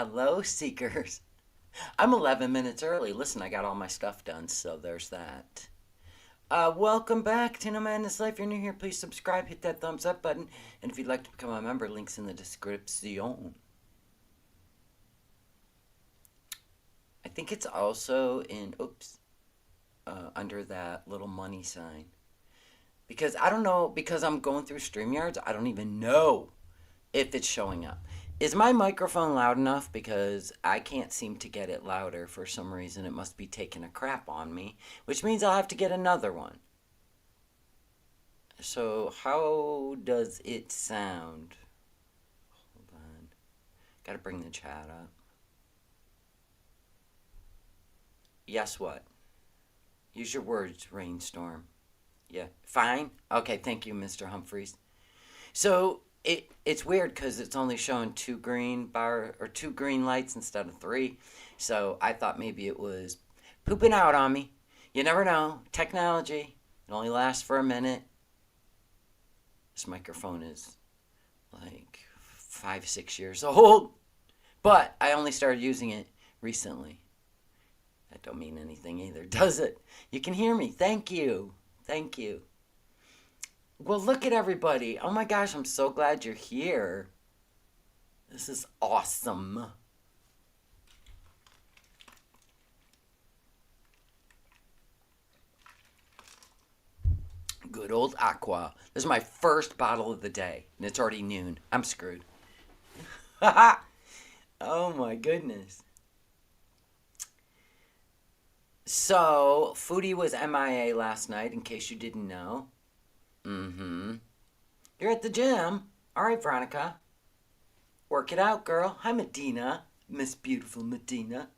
Hello, Seekers. I'm 11 minutes early. Listen, I got all my stuff done, so there's that. Welcome back to No Madness Life. If you're new here, please subscribe, hit that thumbs up button, and if you'd like to become a member, links in the description. I think it's also under that little money sign. Because I don't know, because I'm going through StreamYards, I don't even know if it's showing up. Is my microphone loud enough? Because I can't seem to get it louder for some reason. It must be taking a crap on me, which means I'll have to get another one. So, how does it sound? Hold on. Gotta bring the chat up. Yes, what? Use your words, Rainstorm. Yeah. Fine? Okay, thank you, Mr. Humphreys. So, it's weird because it's only showing two green lights instead of three. So I thought maybe it was pooping out on me. You never know. Technology. It only lasts for a minute. This microphone is like 5, 6 years old. But I only started using it recently. That don't mean anything either, does it? You can hear me. Thank you. Thank you. Well, look at everybody. Oh my gosh, I'm so glad you're here. This is awesome. Good old Aqua. This is my first bottle of the day, and it's already noon. I'm screwed. Oh my goodness. So, Foodie was MIA last night, in case you didn't know. Mm-hmm. You're at the gym. All right, Veronica. Work it out, girl. Hi, Medina. Miss Beautiful Medina.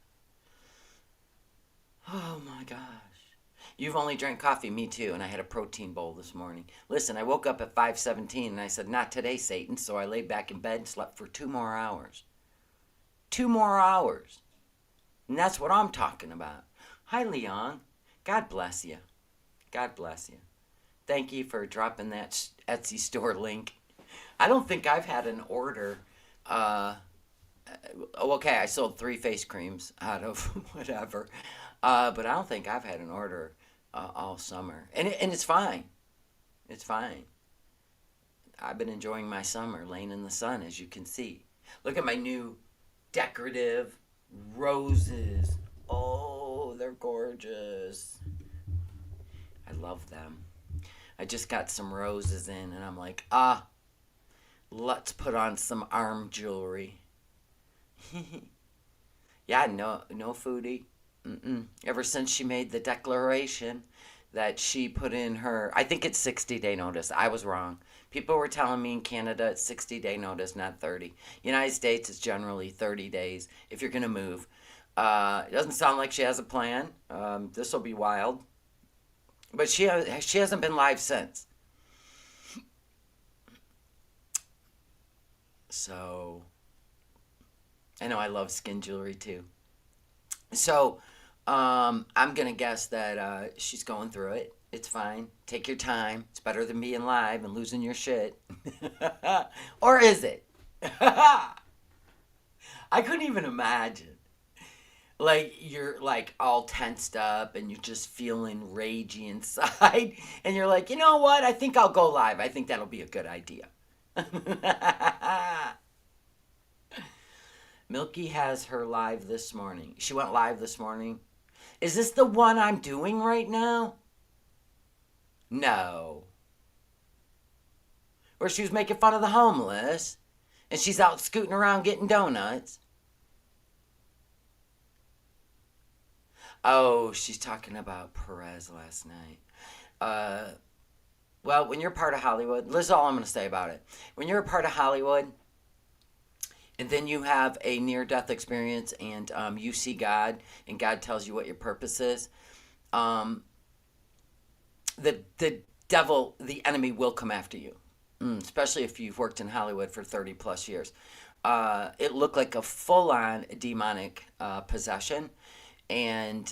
Oh, my gosh. You've only drank coffee, me too, and I had a protein bowl this morning. Listen, I woke up at 5:17, and I said, not today, Satan, so I laid back in bed and slept for 2 more hours. 2 more hours. And that's what I'm talking about. Hi, Leon. God bless you. God bless you. Thank you for dropping that Etsy store link. I don't think I've had an order. Okay, I sold 3 face creams out of whatever. But I don't think I've had an order all summer. And it's fine. It's fine. I've been enjoying my summer, laying in the sun, as you can see. Look at my new decorative roses. Oh, they're gorgeous. I love them. I just got some roses in, and I'm like, let's put on some arm jewelry. Yeah, no Foodie. Ever since she made the declaration that she put in her, I think it's 60-day notice. I was wrong. People were telling me in Canada it's 60-day notice, not 30. United States is generally 30 days if you're going to move. It doesn't sound like she has a plan. This will be wild. But she hasn't been live since. So, I know I love skin jewelry too. So, I'm going to guess that she's going through it. It's fine. Take your time. It's better than being live and losing your shit. Or is it? I couldn't even imagine. Like, you're like all tensed up and you're just feeling ragey inside. And you're like, you know what? I think I'll go live. I think that'll be a good idea. Milky has her live this morning. She went live this morning. Is this the one I'm doing right now? No. Where she was making fun of the homeless. And she's out scooting around getting donuts. Oh, she's talking about Perez last night. Well, when you're part of Hollywood, this is all I'm going to say about it. When you're a part of Hollywood, and then you have a near-death experience, and you see God, and God tells you what your purpose is, the devil, the enemy, will come after you, especially if you've worked in Hollywood for 30-plus years. It looked like a full-on demonic possession. And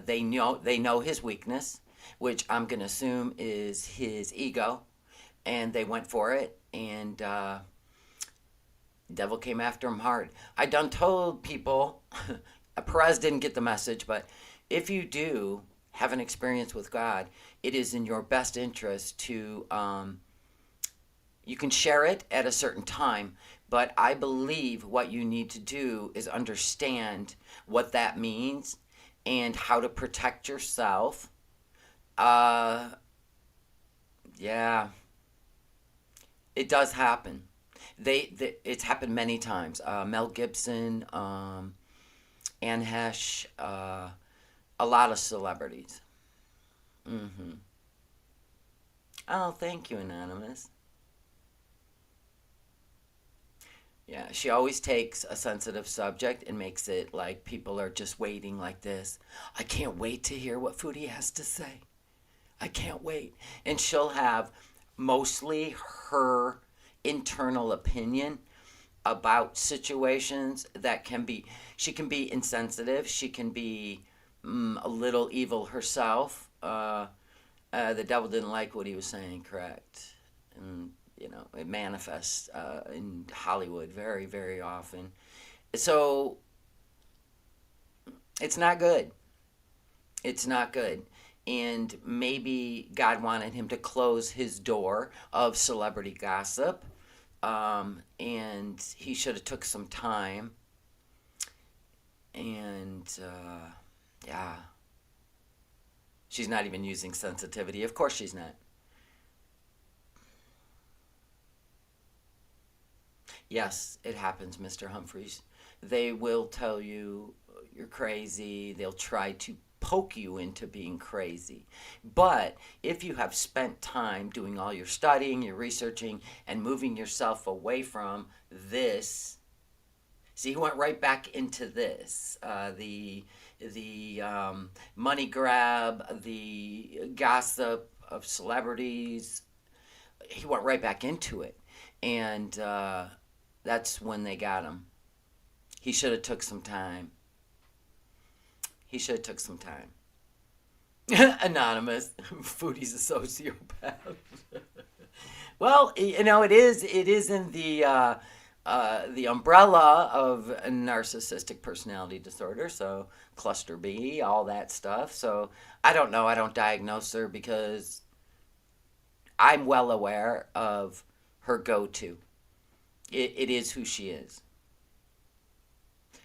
they know his weakness, which I'm going to assume is his ego, and they went for it, and Devil came after him hard. I done told people, Perez didn't get the message, but if you do have an experience with God, it is in your best interest to, you can share it at a certain time, but I believe what you need to do is understand what that means and how to protect yourself. Uh, yeah, it does happen. It's happened many times. Mel Gibson, Anne Hesh, a lot of celebrities. Hmm. Oh, thank you, Anonymous. Yeah, she always takes a sensitive subject and makes it like people are just waiting like this. I can't wait to hear what Foodie has to say. I can't wait. And she'll have mostly her internal opinion about situations that can be, she can be insensitive, she can be a little evil herself. The devil didn't like what he was saying, correct? And, it manifests in Hollywood very, very often. So it's not good. It's not good. And maybe God wanted him to close his door of celebrity gossip. And he should have took some time. And yeah, she's not even using sensitivity. Of course she's not. Yes, it happens, Mr. Humphreys. They will tell you you're crazy. They'll try to poke you into being crazy. But if you have spent time doing all your studying, your researching, and moving yourself away from this, see, he went right back into this. The money grab, the gossip of celebrities. He went right back into it, and that's when they got him. He should have took some time. He should have took some time. Anonymous, Foodie's a sociopath. Well, it is in the umbrella of a narcissistic personality disorder. So cluster B, all that stuff. So I don't know. I don't diagnose her because I'm well aware of her go-to. It is who she is.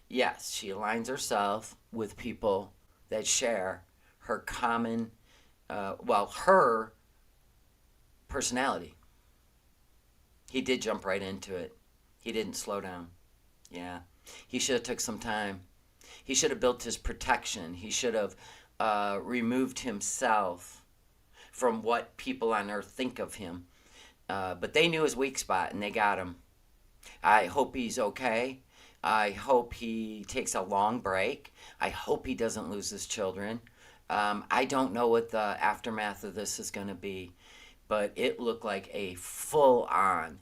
Yes, she aligns herself with people that share her common, her personality. He did jump right into it. He didn't slow down. Yeah. He should have took some time. He should have built his protection. He should have removed himself from what people on earth think of him. But they knew his weak spot and they got him. I hope he's okay. I hope he takes a long break. I hope he doesn't lose his children. I don't know what the aftermath of this is going to be, but it looked like a full on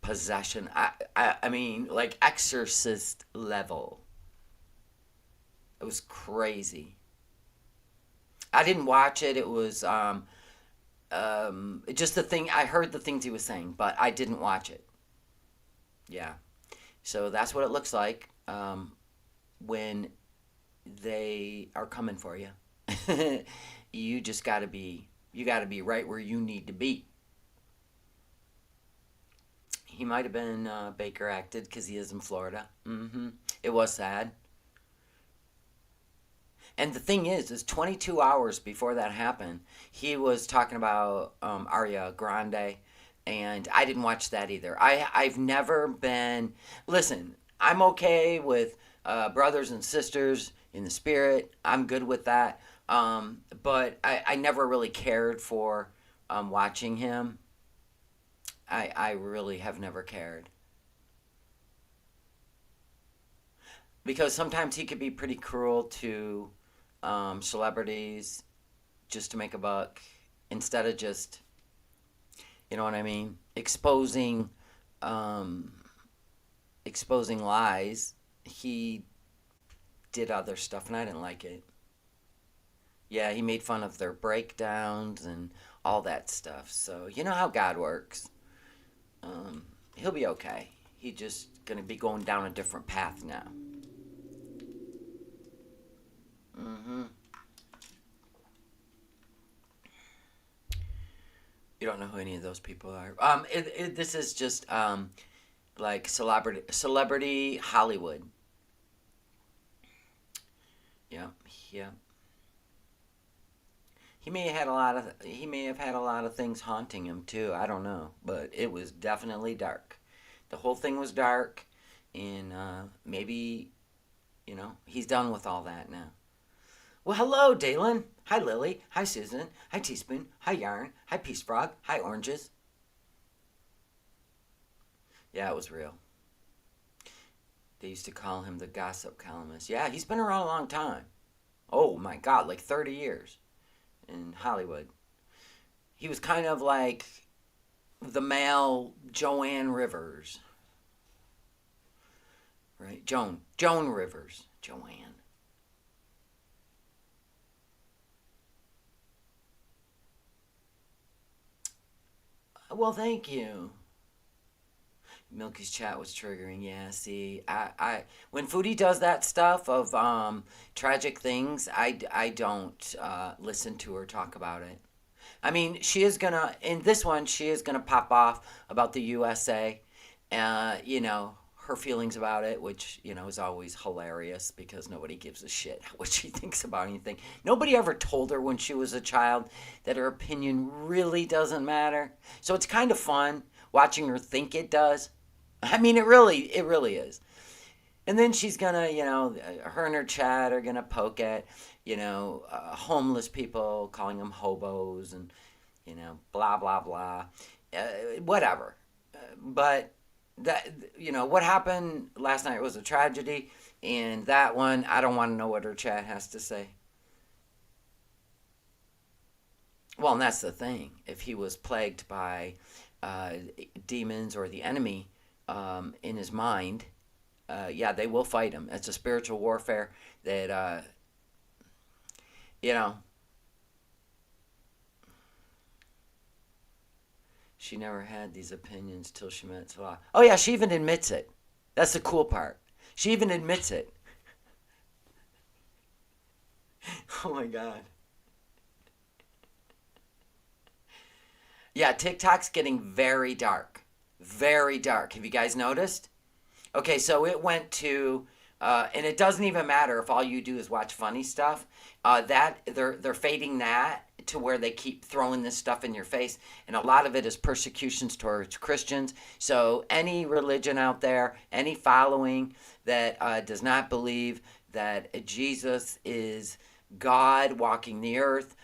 possession. I mean, like exorcist level. It was crazy. I didn't watch it. It was just the thing. I heard the things he was saying, but I didn't watch it. Yeah. So that's what it looks like when they are coming for you. You just gotta be right where you need to be. He might have been Baker acted because he is in Florida. It was sad. And the thing is 22 hours before that happened, he was talking about Aria Grande, and I didn't watch that either. I've never been. Listen, I'm okay with brothers and sisters in the spirit. I'm good with that. But I never really cared for watching him. I really have never cared. Because sometimes he could be pretty cruel to celebrities just to make a buck instead of just, you know what I mean, um, exposing lies. He did other stuff and I didn't like it. Yeah, he made fun of their breakdowns and all that stuff. So, you know how God works. He'll be okay. He's just gonna be going down a different path now. Mm-hmm. You don't know who any of those people are. This is just like celebrity Hollywood. Yeah, yeah. He may have had a lot of things haunting him too. I don't know, but it was definitely dark. The whole thing was dark, and maybe he's done with all that now. Well, hello, Dalen. Hi, Lily. Hi, Susan. Hi, Teaspoon. Hi, Yarn. Hi, Peace Frog. Hi, Oranges. Yeah, it was real. They used to call him the gossip columnist. Yeah, he's been around a long time. Oh my God, like 30 years in Hollywood. He was kind of like the male Joanne Rivers, right? Joan Rivers. Joanne. Well, thank you. Milky's chat was triggering. Yeah, see, when Foodie does that stuff of tragic things, I don't listen to her talk about it. I mean, she is gonna in this one. She is gonna pop off about the USA, her feelings about it, which is always hilarious because nobody gives a shit what she thinks about anything. Nobody ever told her when she was a child that her opinion really doesn't matter. So it's kind of fun watching her think it does. I mean, it really is. And then she's gonna, her and her chat are gonna poke at, homeless people, calling them hobos, and blah blah blah, whatever. But that, what happened last night was a tragedy, and that one, I don't want to know what her chat has to say. Well, and that's the thing. If he was plagued by uh, demons or the enemy in his mind, yeah, they will fight him. It's a spiritual warfare that, you know, she never had these opinions till she met Salah. Oh, yeah, she even admits it. That's the cool part. She even admits it. Oh, my God. Yeah, TikTok's getting very dark. Very dark. Have you guys noticed? Okay, so it went to, and it doesn't even matter if all you do is watch funny stuff. That they're fading that to where they keep throwing this stuff in your face, and a lot of it is persecutions towards Christians. So any religion out there, any following that does not believe that Jesus is God walking the earth,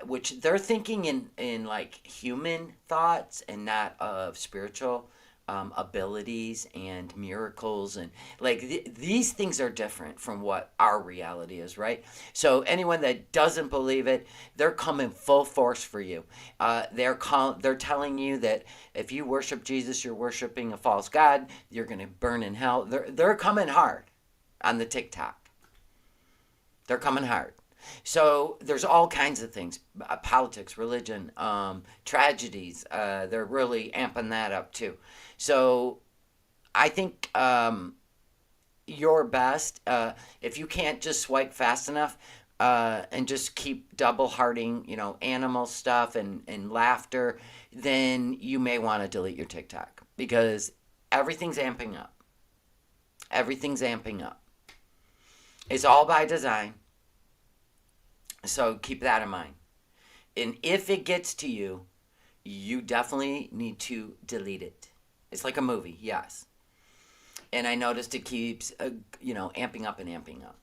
which they're thinking in like human thoughts and not of spiritual abilities and miracles, and like these things are different from what our reality is, right? So anyone that doesn't believe it, they're coming full force for you. They're telling you that if you worship Jesus, you're worshiping a false god. You're gonna burn in hell. They're coming hard on the TikTok. They're coming hard. So there's all kinds of things, politics, religion, tragedies. They're really amping that up too. So I think your best, if you can't just swipe fast enough and just keep double hearting, animal stuff and laughter, then you may want to delete your TikTok because everything's amping up. Everything's amping up. It's all by design. So keep that in mind. And if it gets to you, you definitely need to delete it. It's like a movie, yes. And I noticed it keeps, amping up and amping up.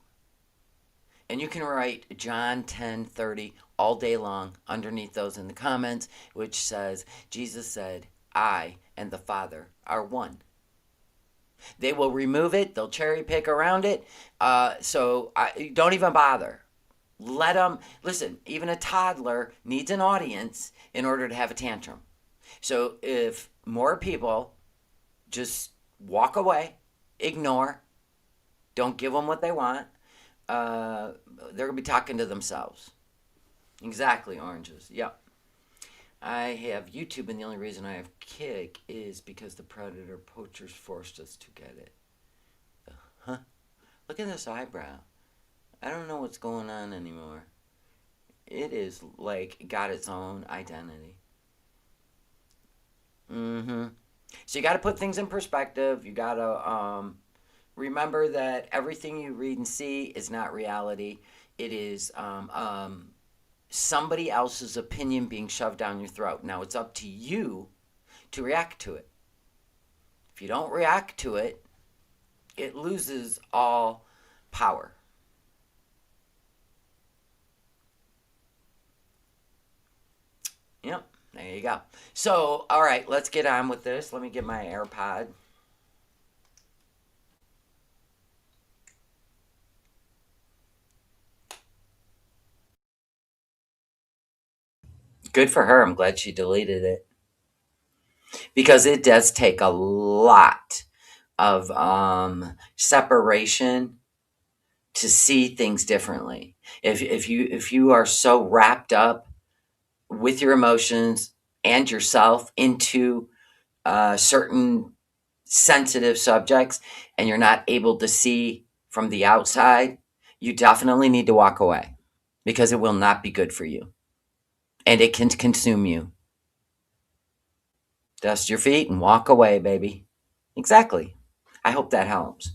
And you can write John 10:30 all day long underneath those in the comments, which says, Jesus said, I and the Father are one. They will remove it. They'll cherry pick around it. So don't even bother. Let them, listen, even a toddler needs an audience in order to have a tantrum. So if more people just walk away, ignore, don't give them what they want, they're going to be talking to themselves. Exactly, oranges. Yep. I have YouTube, and the only reason I have Kick is because the Predator poachers forced us to get it. Huh? Look at this eyebrow. I don't know what's going on anymore. It is like got its own identity. Mm-hmm. So you got to put things in perspective. You got to remember that everything you read and see is not reality. It is somebody else's opinion being shoved down your throat. Now it's up to you to react to it. If you don't react to it, it loses all power. Yep, there you go. So, all right, let's get on with this. Let me get my AirPod. Good for her. I'm glad she deleted it because it does take a lot of separation to see things differently. If you are so wrapped up with your emotions and yourself into certain sensitive subjects and you're not able to see from the outside, you definitely need to walk away because it will not be good for you and it can consume you. Dust your feet and walk away, baby. Exactly. I hope that helps.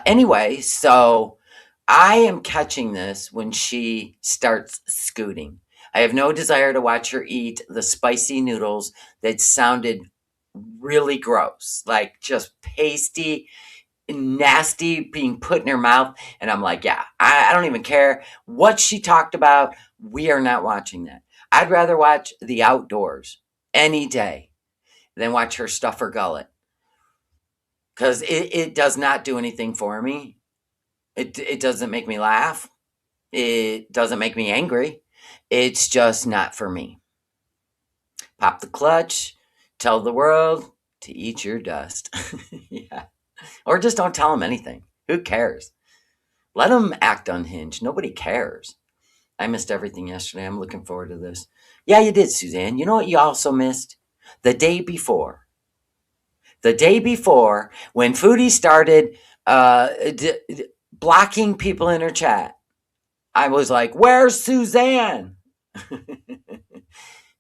Anyway, so I am catching this when she starts scooting. I have no desire to watch her eat the spicy noodles that sounded really gross, like just pasty, nasty being put in her mouth. And I'm like, yeah, I don't even care what she talked about. We are not watching that. I'd rather watch the outdoors any day than watch her stuff her gullet because it does not do anything for me. It doesn't make me laugh. It doesn't make me angry. It's just not for me. Pop the clutch, tell the world to eat your dust. Yeah. Or just don't tell them anything. Who cares? Let them act unhinged. Nobody cares. I missed everything yesterday. I'm looking forward to this. Yeah, you did, Suzanne. You know what you also missed? The day before. The day before, when Foodie started blocking people in her chat, I was like, "Where's Suzanne?"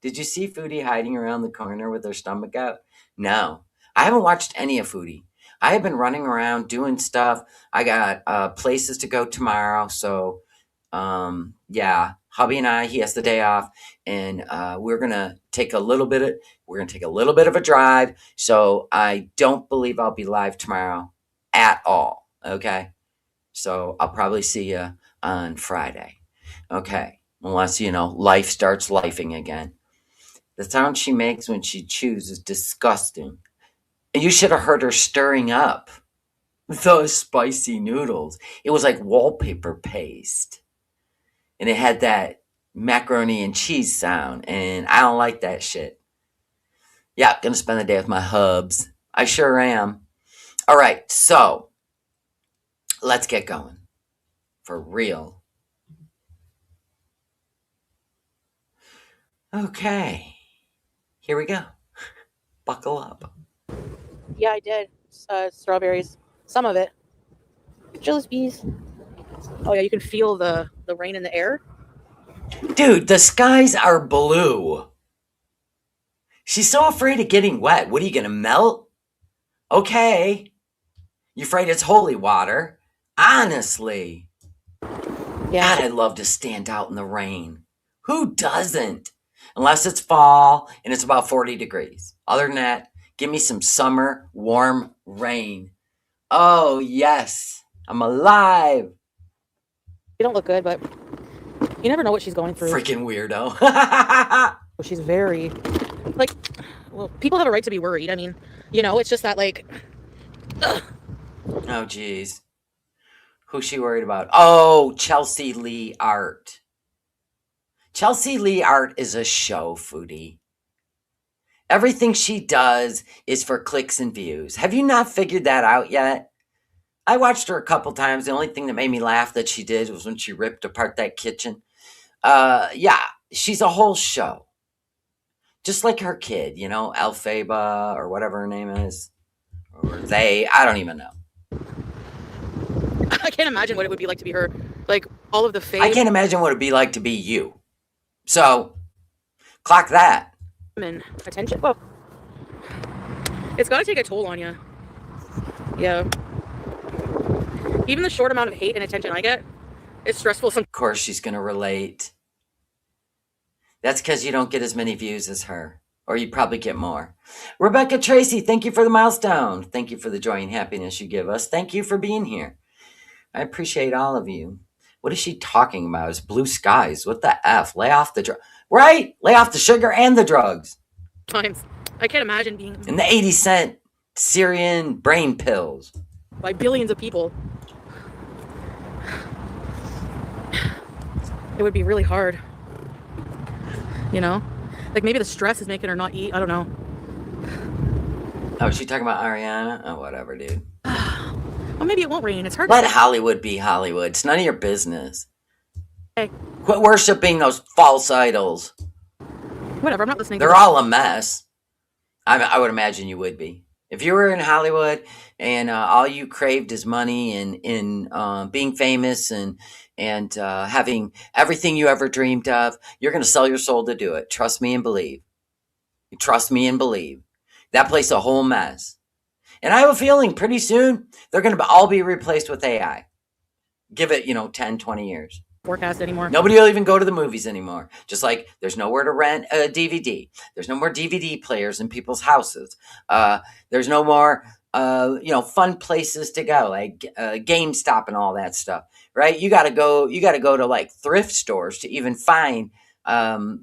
Did you see Foodie hiding around the corner with her stomach out? No, I haven't watched any of Foodie. I have been running around doing stuff. I got places to go tomorrow, so yeah, hubby and I, he has the day off, and we're gonna take a little bit of a drive. So I don't believe I'll be live tomorrow at all. Okay, so I'll probably see you on Friday. Okay, unless life starts lifing again. The sound she makes when she chews is disgusting. And you should have heard her stirring up those spicy noodles. It was like wallpaper paste. And it had that macaroni and cheese sound. And I don't like that shit. Yeah, gonna spend the day with my hubs. I sure am. All right, so let's get going. For real. Okay, here we go. Buckle up. Yeah, I did. Strawberries. Some of it. Bees. Oh yeah, you can feel the rain in the air. Dude, the skies are blue. She's so afraid of getting wet. What are you gonna melt? Okay. You afraid it's holy water? Honestly. Yeah. God, I'd love to stand out in the rain. Who doesn't? Unless it's fall and it's about 40 degrees. Other than that, give me some summer warm rain. Oh, yes. I'm alive. You don't look good, but you never know what she's going through. Freaking weirdo. She's very, like, well, people have a right to be worried. I mean, it's just that, like, ugh. Oh, geez. Who's she worried about? Oh, Chelsea Lee Art. Chelsea Lee Art is a show, Foodie. Everything she does is for clicks and views. Have you not figured that out yet? I watched her a couple times. The only thing that made me laugh that she did was when she ripped apart that kitchen. Yeah, she's a whole show. Just like her kid, you know, Elphaba or whatever her name is. Or they, I don't even know. I can't imagine what it would be like to be her. Like, all of the I fame can't imagine what it'd be like to be you. So, clock that. and attention. Well, it's got to take a toll on you. Yeah. Even the short amount of hate and attention I get, it's stressful sometimes. Of course, she's going to relate. That's because you don't get as many views as her. Or you probably get more. Rebecca Tracy, thank you for the milestone. Thank you for the joy and happiness you give us. Thank you for being here. I appreciate all of you. What is she talking about? It's blue skies. What the F? Lay off the drugs. Right? Lay off the sugar and the drugs. I can't imagine being And the 80-cent Syrian brain pills. by billions of people. It would be really hard. You know? Like, maybe the stress is making her not eat. I don't know. Oh, is she talking about Ariana? Oh, whatever, dude. Well, maybe it won't rain. It's hard Let to say. Hollywood be Hollywood. It's none of your business. Hey, Quit worshiping those false idols. whatever. I'm not listening. They're all a mess. I would imagine you would be. If you were in Hollywood and all you craved is money and being famous and having everything you ever dreamed of, you're going to sell your soul to do it. Trust me and believe. Trust me and believe. That place a whole mess. And I have a feeling pretty soon they're going to all be replaced with AI. Give it, 10, 20 years. Forecast anymore. Nobody will even go to the movies anymore. Just like there's nowhere to rent a DVD. There's no more DVD players in people's houses. There's no more, fun places to go, like GameStop and all that stuff, right? You got to go to like thrift stores to even find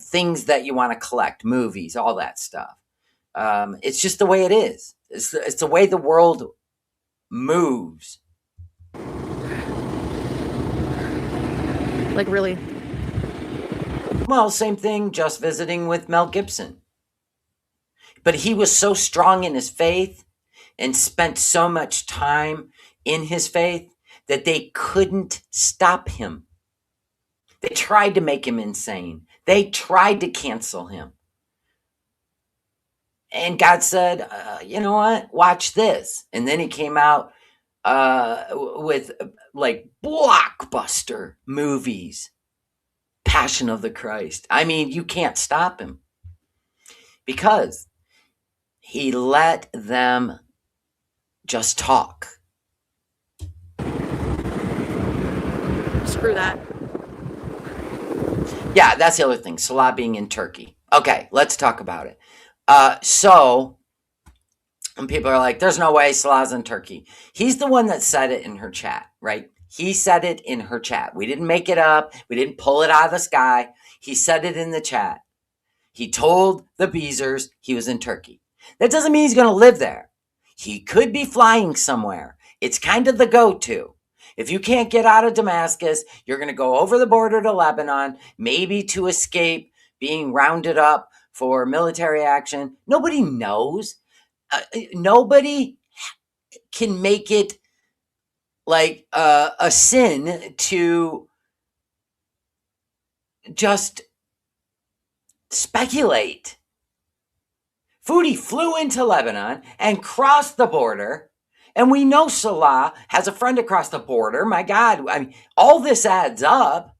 things that you want to collect, movies, all that stuff. It's just the way it is. It's the way the world moves. Like, really. Well, same thing, just visiting with Mel Gibson. But he was so strong in his faith and spent so much time in his faith that they couldn't stop him. They tried to make him insane. They tried to cancel him. And God said, you know what? Watch this. And then he came out with like blockbuster movies. Passion of the Christ. I mean, you can't stop him because he let them just talk. Screw that. Yeah, that's the other thing. Salah being in Turkey. Okay, let's talk about it. So, and people are like, there's no way Salah's in Turkey. He's the one that said it in her chat, right? He said it in her chat. We didn't make it up. We didn't pull it out of the sky. He said it in the chat. He told the Beezers he was in Turkey. That doesn't mean he's going to live there. He could be flying somewhere. It's kind of the go-to. If you can't get out of Damascus, you're going to go over the border to Lebanon, maybe to escape being rounded up for military action. Nobody knows. Nobody can make it like a sin to just speculate. Foodie flew into Lebanon and crossed the border. And we know Salah has a friend across the border. My God, I mean, all this adds up.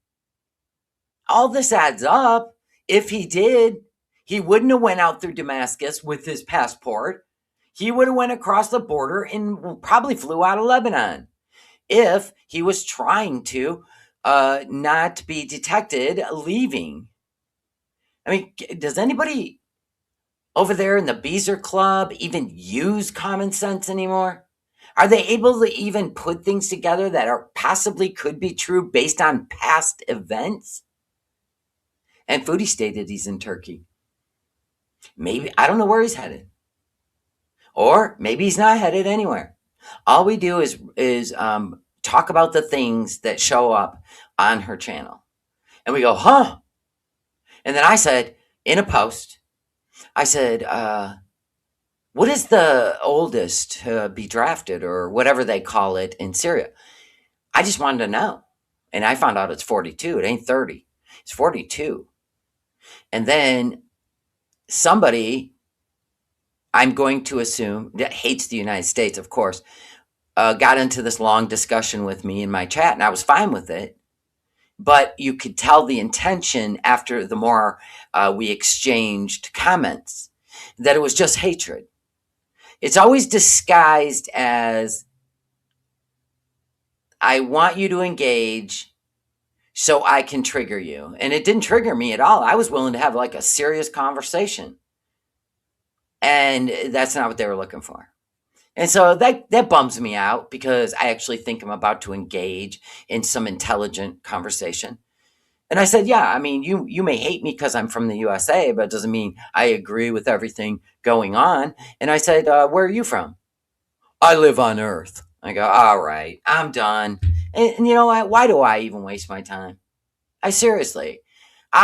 All this adds up. If he did, he wouldn't have went out through Damascus with his passport. He would have went across the border and probably flew out of Lebanon if he was trying to not be detected leaving. I mean, does anybody over there in the Beezer Club even use common sense anymore? Are they able to even put things together that are possibly could be true based on past events? And Foodie stated he's in Turkey. Maybe, I don't know where he's headed. Or maybe he's not headed anywhere. All we do is talk about the things that show up on her channel. And we go, huh? And then I said, in a post, I said, what is the oldest to be drafted or whatever they call it in Syria? I just wanted to know. And I found out it's 42. It ain't 30. It's 42. And then somebody, I'm going to assume, that hates the United States, of course, got into this long discussion with me in my chat, and I was fine with it. But you could tell the intention after the more we exchanged comments that it was just hatred. It's always disguised as, I want you to engage so I can trigger you. And it didn't trigger me at all. I was willing to have like a serious conversation. And that's not what they were looking for. And so that bums me out because I actually think I'm about to engage in some intelligent conversation. And I said, yeah, I mean, you may hate me because I'm from the USA, but it doesn't mean I agree with everything going on. And I said, where are you from? I live on Earth. I go, all right, I'm done. And you know what? Why do I even waste my time? I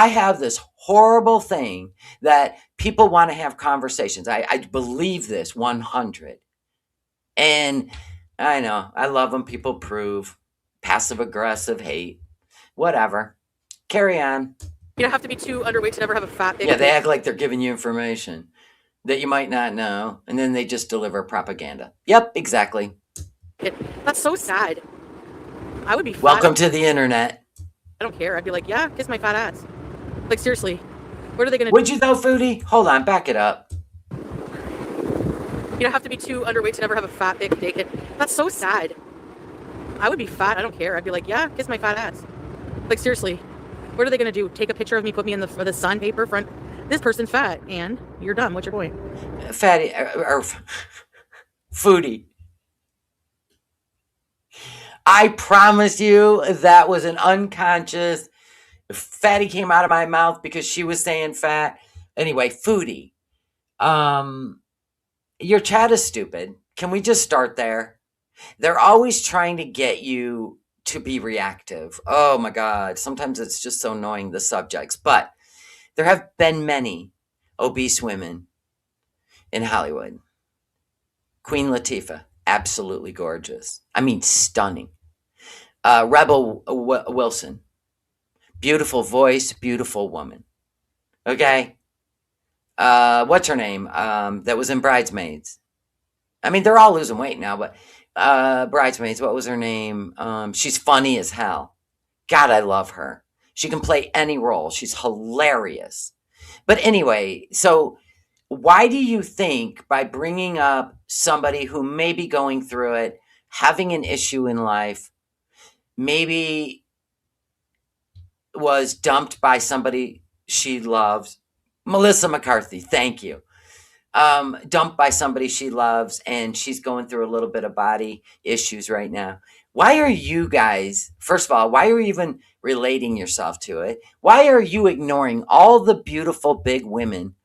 have this horrible thing that people want to have conversations. I believe this 100. And I know, I love when people prove passive aggressive hate. Whatever. Carry on. You don't have to be too underweight to never have a fat Yeah, they act like they're giving you information that you might not know, and then they just deliver propaganda. Yep, exactly. That's so sad. I would be fat. Welcome to the internet. I don't care. I'd be like, yeah, kiss my fat ass. Like, seriously. What are they going to do? Would you though, Foodie? Hold on, back it up. You don't have to be too underweight to never have a fat dick. That's so sad. I would be fat. I don't care. I'd be like, yeah, kiss my fat ass. Like, seriously. What are they going to do? Take a picture of me, put me in the sun paper front. This person's fat, and you're dumb. What's your point? Fatty, or Foodie. I promise you that was an unconscious. Fatty came out of my mouth because she was saying fat. Anyway, Foodie. Your chat is stupid. Can we just start there? They're always trying to get you to be reactive. Oh my God. Sometimes it's just so annoying, the subjects. But there have been many obese women in Hollywood. Queen Latifah, absolutely gorgeous. I mean, stunning. Rebel Wilson, beautiful voice, beautiful woman. Okay. What's her name? That was in Bridesmaids. I mean, they're all losing weight now, but Bridesmaids, what was her name? She's funny as hell. God, I love her. She can play any role. She's hilarious. But anyway, so why do you think by bringing up somebody who may be going through it, having an issue in life, maybe was dumped by somebody she loves, Melissa McCarthy, thank you. Dumped by somebody she loves, and she's going through a little bit of body issues right now. Why are you guys, first of all, why are you even relating yourself to it? Why are you ignoring all the beautiful big women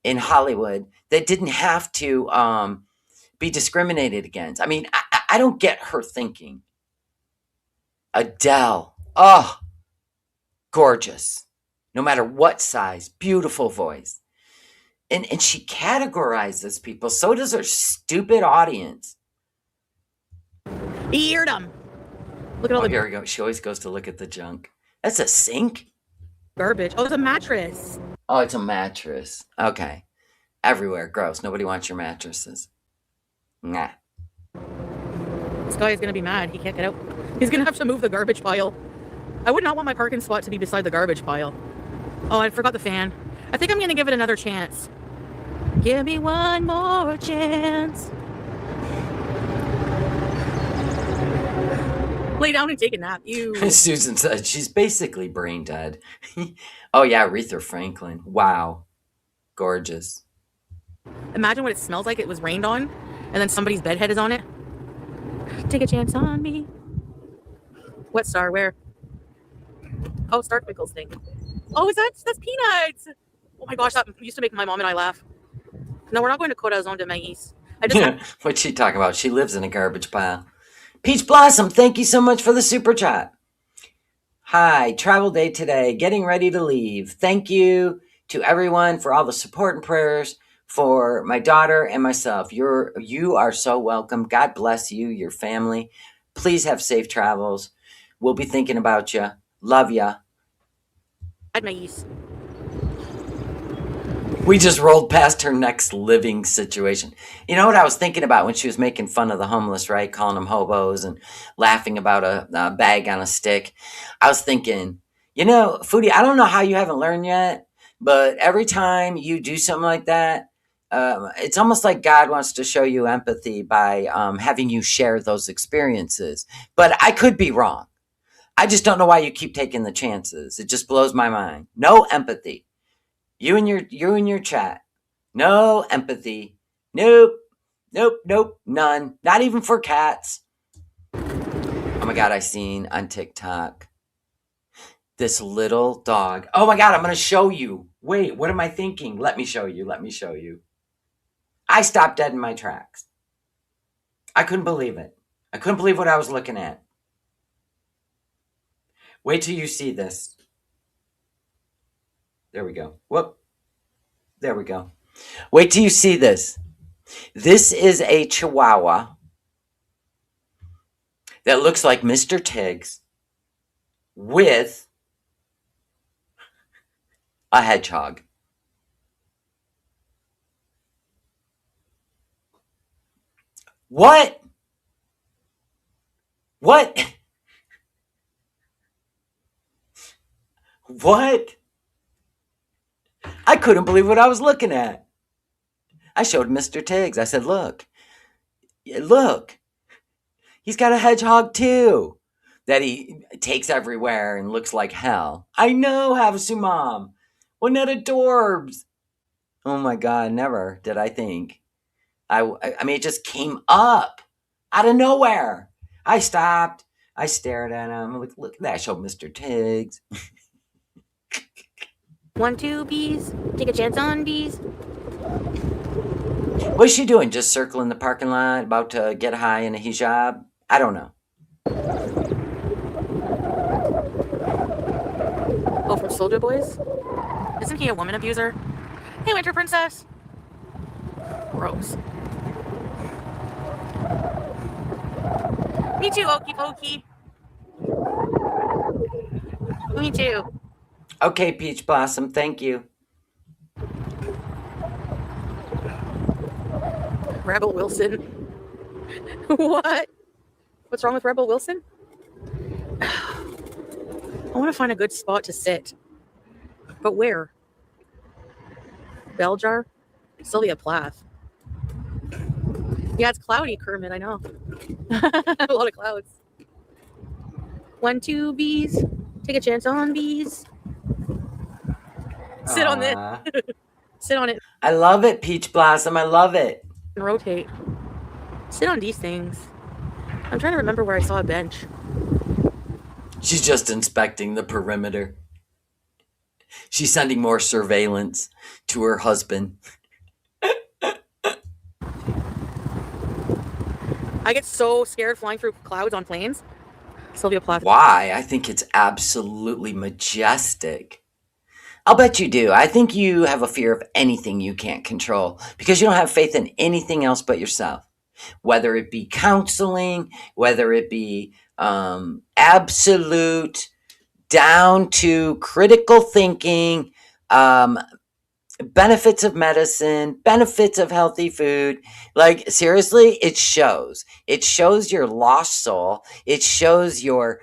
in Hollywood that didn't have to be discriminated against? I mean, I don't get her thinking. Adele, oh, gorgeous. No matter what size, beautiful voice. And she categorizes people. So does her stupid audience. Eared them. Look at all the here we go. She always goes to look at the junk. That's a sink? Garbage. Oh, it's a mattress. Oh, it's a mattress. Okay. Everywhere. Gross. Nobody wants your mattresses. Nah. This guy is going to be mad. He can't get out. He's going to have to move the garbage pile. I would not want my parking spot to be beside the garbage pile. Oh, I forgot the fan. I think I'm going to give it another chance. Give me one more chance. Lay down and take a nap. You. Susan said she's basically brain dead. Oh, yeah, Aretha Franklin. Wow. Gorgeous. Imagine what it smells like. It was rained on, and then somebody's bedhead is on it. Take a chance on me. What star? Where? Oh, Star Twinkles thing. Oh, that's Peanuts. Oh my gosh, that used to make my mom and I laugh. No, we're not going to Corazon de Maíz. What's she talking about? She lives in a garbage pile. Peach Blossom, thank you so much for the super chat. Hi, travel day today, getting ready to leave. Thank you to everyone for all the support and prayers for my daughter and myself. You are so welcome. God bless you, your family. Please have safe travels. We'll be thinking about you. Love ya. Maíz. We just rolled past her next living situation. You know what I was thinking about when she was making fun of the homeless, right? Calling them hobos and laughing about a bag on a stick. I was thinking, Foodie, I don't know how you haven't learned yet, but every time you do something like that, it's almost like God wants to show you empathy by having you share those experiences. But I could be wrong. I just don't know why you keep taking the chances. It just blows my mind. No empathy. You and your chat. No empathy. Nope. Nope. Nope. None. Not even for cats. Oh my God, I seen on TikTok this little dog. Oh my God, I'm gonna show you. Wait, what am I thinking? Let me show you. Let me show you. I stopped dead in my tracks. I couldn't believe it. I couldn't believe what I was looking at. Wait till you see this. There we go. Whoop. There we go. Wait till you see this. This is a Chihuahua that looks like Mr. Tiggs with a hedgehog. What? What? What? I couldn't believe what I was looking at. I showed Mr. Tiggs. I said, look, he's got a hedgehog too that he takes everywhere and looks like hell. I know, Havasu Mom. Wasn't that adorbs? Oh my God, never did I think. I mean, it just came up out of nowhere. I stopped. I stared at him. Look at that. I showed Mr. Tiggs. 1, 2, bees. Take a chance on bees. What's she doing? Just circling the parking lot, about to get high in a hijab? I don't know. Oh, from Soldier Boys? Isn't he a woman abuser? Hey, Winter Princess. Gross. Me too, Okey Pokey. Me too. Okay, Peach Blossom, thank you. Rebel Wilson. What? What's wrong with Rebel Wilson? I want to find a good spot to sit. But where? Bell jar? Sylvia Plath. Yeah, it's cloudy, Kermit, I know. A lot of clouds. 1, 2, bees. Take a chance on bees. Sit on it. Sit on it. I love it, Peach Blossom. I love it. And rotate. Sit on these things. I'm trying to remember where I saw a bench. She's just inspecting the perimeter. She's sending more surveillance to her husband. I get so scared flying through clouds on planes. Sylvia Plath. Why? I think it's absolutely majestic. I'll bet you do. I think you have a fear of anything you can't control because you don't have faith in anything else but yourself. Whether it be counseling, whether it be absolute, down to critical thinking, benefits of medicine, benefits of healthy food. Like, seriously, it shows. It shows your lost soul. It shows your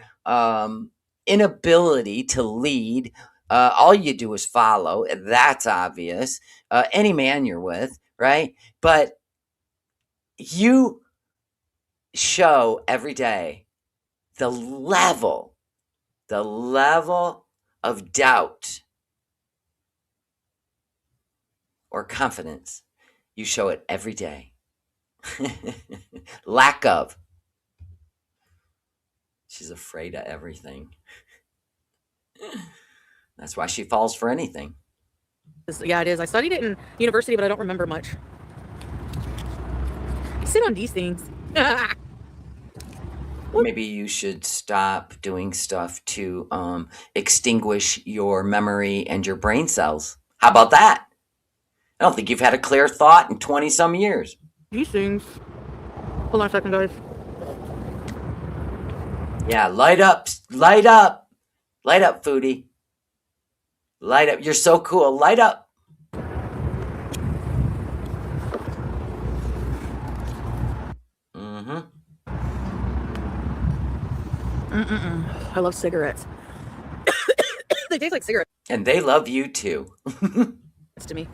inability to lead. All you do is follow. That's obvious. Any man you're with, right? But you show every day the level of doubt or confidence. You show it every day. Lack of. She's afraid of everything. That's why she falls for anything. Yeah, it is. I studied it in university, but I don't remember much. I sit on these things. Maybe you should stop doing stuff to extinguish your memory and your brain cells. How about that? I don't think you've had a clear thought in 20-some years. These things. Hold on a second, guys. Yeah, light up. Light up. Light up, Foodie. Light up. You're so cool. Light up. I love cigarettes. They taste like cigarettes And they love you too. to me.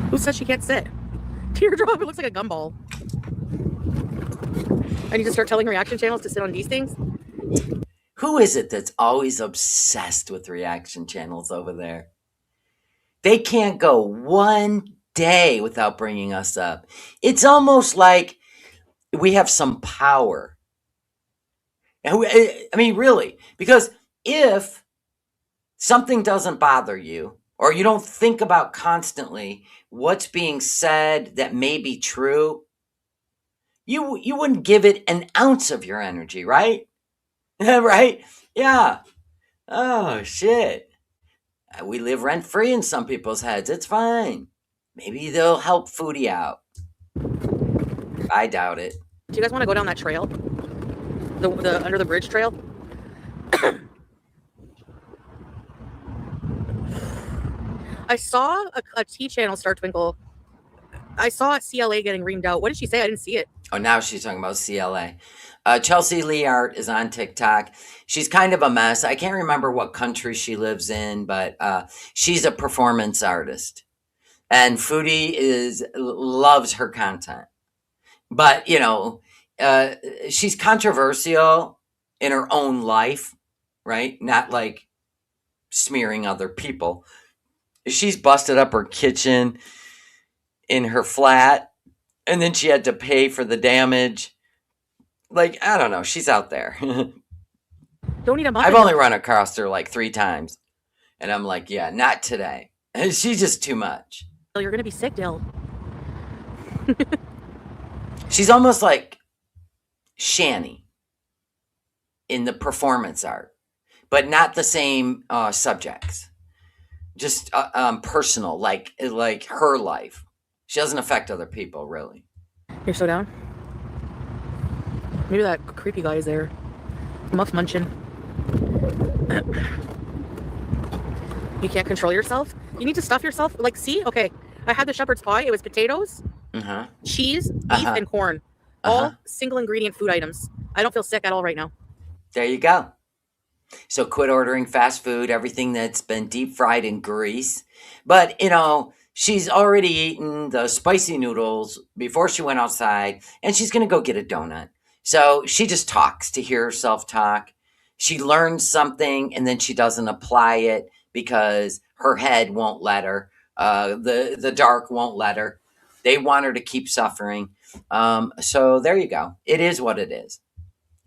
Who says she can't sit? Teardrop, it looks like a gumball. I need to start telling reaction channels to sit on these things. Who is it that's always obsessed with reaction channels over there? They can't go one day without bringing us up. It's almost like we have some power. I mean, really, because if something doesn't bother you, or you don't think about constantly what's being said that may be true, you wouldn't give it an ounce of your energy, right? Right? Yeah. Oh, shit. We live rent free in some people's heads. It's fine. Maybe they'll help Foodie out. I doubt it. Do you guys want to go down that trail? The under the bridge trail? I saw a T channel star twinkle. I saw CLA getting reamed out. What did she say? I didn't see it. Oh, now she's talking about CLA. Chelsea Leart is on TikTok. She's kind of a mess. I can't remember what country she lives in, but she's a performance artist. And Foodie loves her content. But, she's controversial in her own life, right? Not like smearing other people. She's busted up her kitchen in her flat, and then she had to pay for the damage. Like, I don't know. She's out there. Don't need a muffin. I've only run across her like 3 times. And I'm like, yeah, not today. She's just too much. You're going to be sick, Dill. She's almost like Shani in the performance art, but not the same subjects. Just personal, like her life. She doesn't affect other people, really. You're so down? Maybe that creepy guy is there. Muff munching. You can't control yourself? You need to stuff yourself. Like, see? Okay. I had the shepherd's pie. It was potatoes, cheese, beef, and corn. All single ingredient food items. I don't feel sick at all right now. There you go. So quit ordering fast food, everything that's been deep fried in grease. But, she's already eaten the spicy noodles before she went outside, and she's going to go get a donut. So she just talks to hear herself talk. She learns something, and then she doesn't apply it because her head won't let her. The dark won't let her. They want her to keep suffering. So there you go. It is what it is.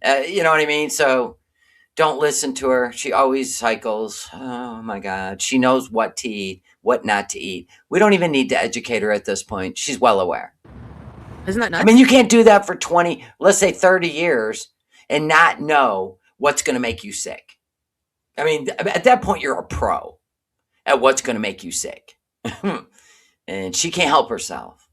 You know what I mean? So don't listen to her. She always cycles. Oh my God. She knows what to eat, what not to eat. We don't even need to educate her at this point. She's well aware. Isn't that nuts? I mean, you can't do that for 20, let's say 30 years and not know what's going to make you sick. I mean, at that point, you're a pro at what's going to make you sick. And she can't help herself.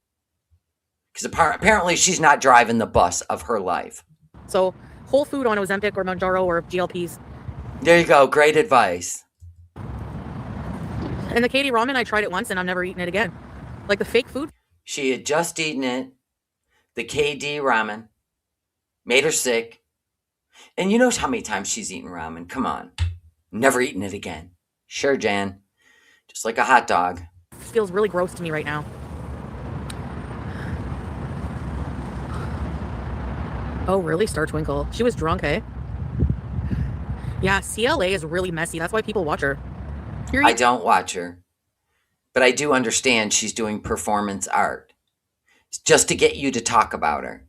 Because apparently she's not driving the bus of her life. So, whole food on Ozempic or Mounjaro or GLPs. There you go. Great advice. And the Katie ramen, I tried it once and I've never eaten it again. Like the fake food. She had just eaten it. The KD ramen. Made her sick. And you know how many times she's eaten ramen. Come on. Never eaten it again. Sure, Jan. Just like a hot dog. This feels really gross to me right now. Oh, really, Star Twinkle? She was drunk, eh? Yeah, CLA is really messy. That's why people watch her. I don't watch her. But I do understand she's doing performance art. It's just to get you to talk about her.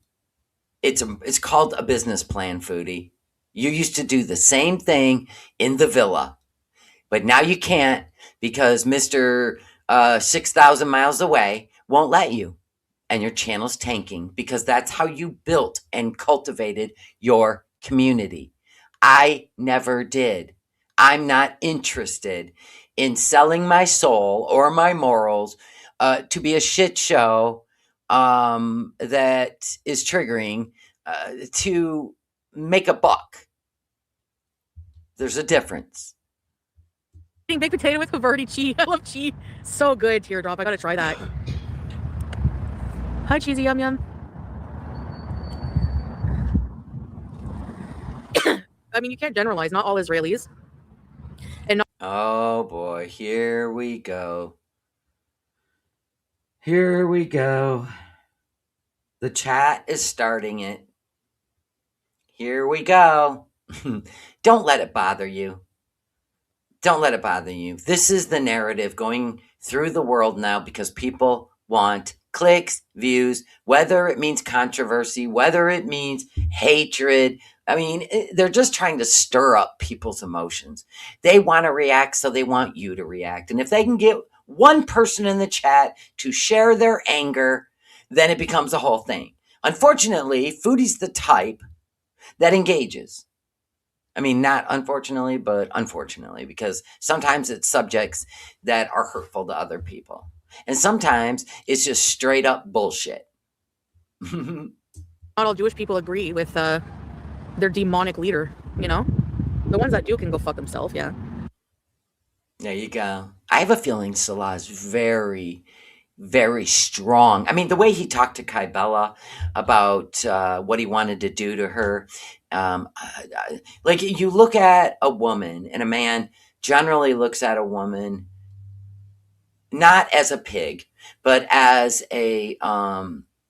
It's called a business plan, Foodie. You used to do the same thing in the villa. But now you can't because Mr. 6,000 miles away won't let you. And your channel's tanking because that's how you built and cultivated your community. I never did. I'm not interested in selling my soul or my morals to be a shit show that is triggering to make a buck. There's a difference. Eating baked potato with Havarti cheese. I love cheese. So good, Teardrop. I gotta try that. Hi, Cheesy Yum Yum. I mean, you can't generalize. Not all Israelis. And not Oh boy, here we go. Here we go. The chat is starting it. Here we go. Don't let it bother you. Don't let it bother you. This is the narrative going through the world now because people want clicks, views, whether it means controversy, whether it means hatred. I mean, they're just trying to stir up people's emotions. They want to react, so they want you to react. And if they can get one person in the chat to share their anger, then it becomes a whole thing. Unfortunately, Foodie's the type that engages. I mean, not unfortunately, but unfortunately, because sometimes it's subjects that are hurtful to other people. And sometimes it's just straight up bullshit. all Jewish people agree with their demonic leader, you know? The ones that do can go fuck themselves, yeah. There you go. I have a feeling Salah is very, very strong. I mean, the way he talked to Kai Bella about what he wanted to do to her, like you look at a woman, and a man generally looks at a woman not as a pig, but as a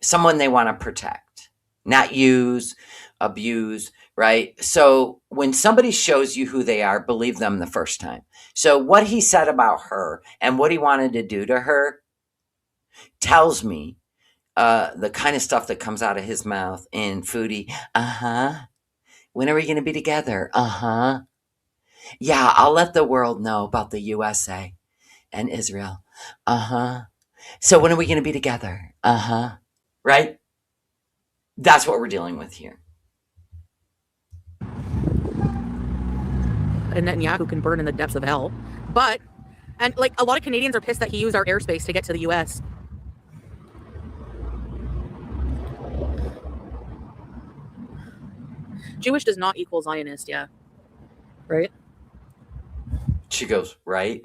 someone they want to protect, not use, abuse, right? So when somebody shows you who they are, believe them the first time. So what he said about her and what he wanted to do to her tells me the kind of stuff that comes out of his mouth in Foodie. When are we going to be together? Yeah, I'll let the world know about the USA and Israel. So when are we going to be together? Right? That's what we're dealing with here. And Netanyahu can burn in the depths of hell. But, and like a lot of Canadians are pissed that he used our airspace to get to the US. Jewish does not equal Zionist, yeah. Right? She goes, right?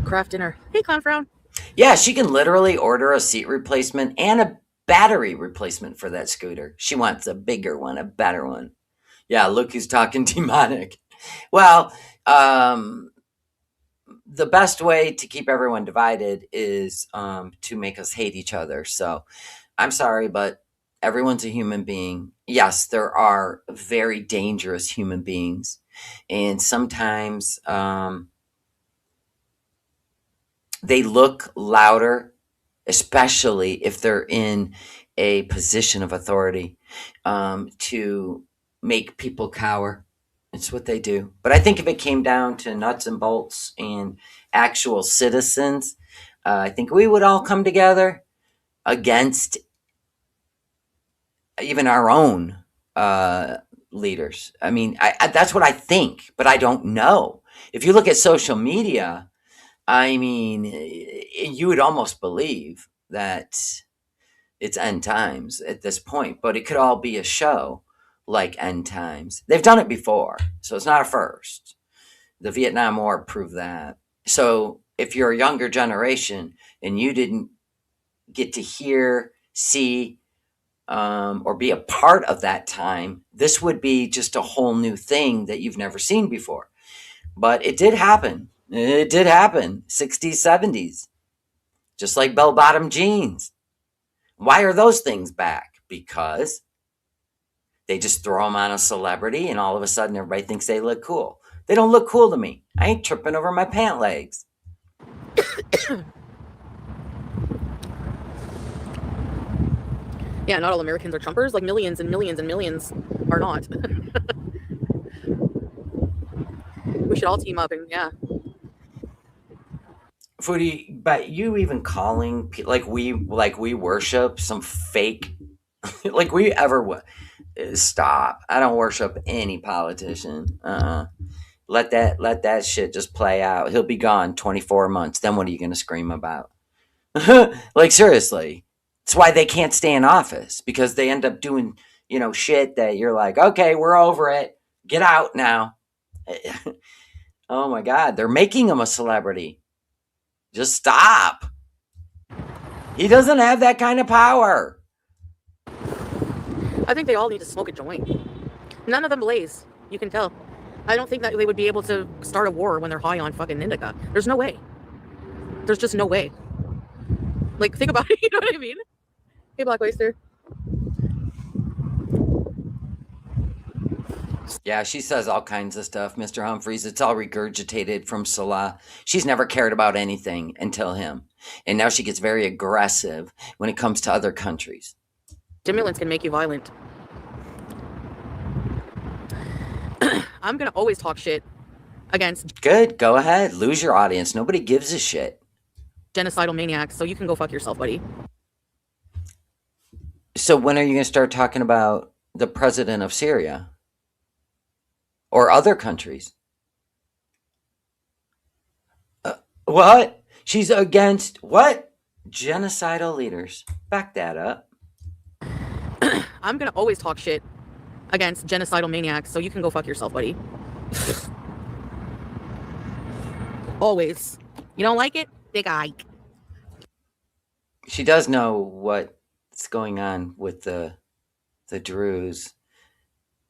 Craft dinner. Hey, Clown Frown. Yeah, she can literally order a seat replacement and a battery replacement for that scooter. She wants a bigger one, a better one. Yeah, look who's talking demonic. Well, the best way to keep everyone divided is to make us hate each other. So I'm sorry, but everyone's a human being. Yes, there are very dangerous human beings. And sometimes they look louder, especially if they're in a position of authority, to make people cower. It's what they do. But I think if it came down to nuts and bolts and actual citizens, I think we would all come together against even our own leaders. I mean, that's what I think, but I don't know. If you look at social media, I mean, you would almost believe that it's end times at this point, but it could all be a show like end times. They've done it before, so it's not a first. The Vietnam War proved that. So if you're a younger generation and you didn't get to hear, see, or be a part of that time, this would be just a whole new thing that you've never seen before. But it did happen. It did happen. 60s, 70s. Just like bell-bottom jeans. Why are those things back? Because they just throw them on a celebrity and all of a sudden everybody thinks they look cool. They don't look cool to me. I ain't tripping over my pant legs. Yeah, not all Americans are Trumpers. Like millions and millions and millions are not. We should all team up and yeah. Foodie, but you even calling like we worship some fake, like we ever stop. I don't worship any politician. Let that shit just play out. He'll be gone 24 months. Then what are you gonna scream about? Like seriously, that's why they can't stay in office, because they end up doing shit that you're like, okay, we're over it. Get out now. Oh my God, they're making him a celebrity. Just stop. He doesn't have that kind of power. I think they all need to smoke a joint. None of them blaze. You can tell. I don't think that they would be able to start a war when they're high on fucking indica. There's no way. There's just no way. Like, think about it. You know what I mean? Hey, Black Oyster. Yeah, she says all kinds of stuff, Mr. Humphreys. It's all regurgitated from Salah. She's never cared about anything until him. And now she gets very aggressive when it comes to other countries. Stimulants can make you violent. I'm going to always talk shit against Good, go ahead. Lose your audience. Nobody gives a shit. genocidal maniacs, so you can go fuck yourself, buddy. So when are you going to start talking about the president of Syria? Or other countries? What? She's against what? Genocidal leaders. Back that up. I'm going to always talk shit against genocidal maniacs, so you can go fuck yourself, buddy. Always. You don't like it? Big Ike. She does know what's going on with the Druze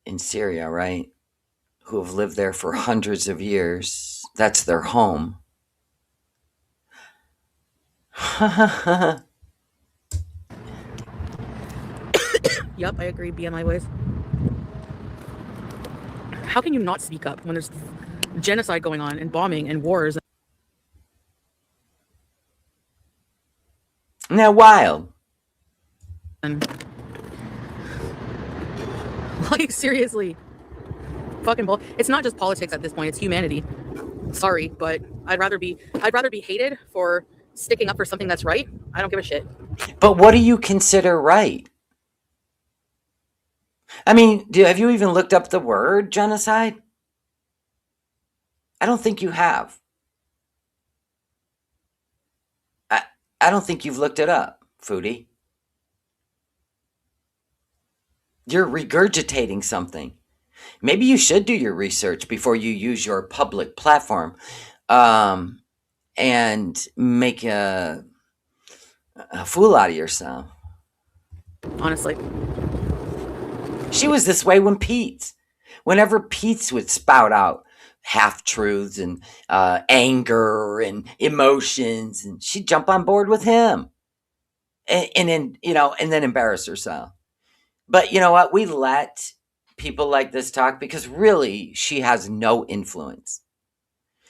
in Syria, right? Who have lived there for hundreds of years. That's their home. Yep, I agree, BMI boys. How can you not speak up when there's genocide going on and bombing and wars? Isn't that wild? And like, seriously. Fucking bull. It's not just politics at this point, it's humanity. Sorry, but I'd rather be hated for sticking up for something that's right. I don't give a shit. But what do you consider right? I mean, have you even looked up the word genocide? I don't think you have. I don't think you've looked it up, Foodie. You're regurgitating something. Maybe you should do your research before you use your public platform and make a fool out of yourself. Honestly. She was this way whenever Pete's would spout out half-truths and anger and emotions, and she'd jump on board with him and then embarrass herself. But you know what? We let people like this talk because really she has no influence.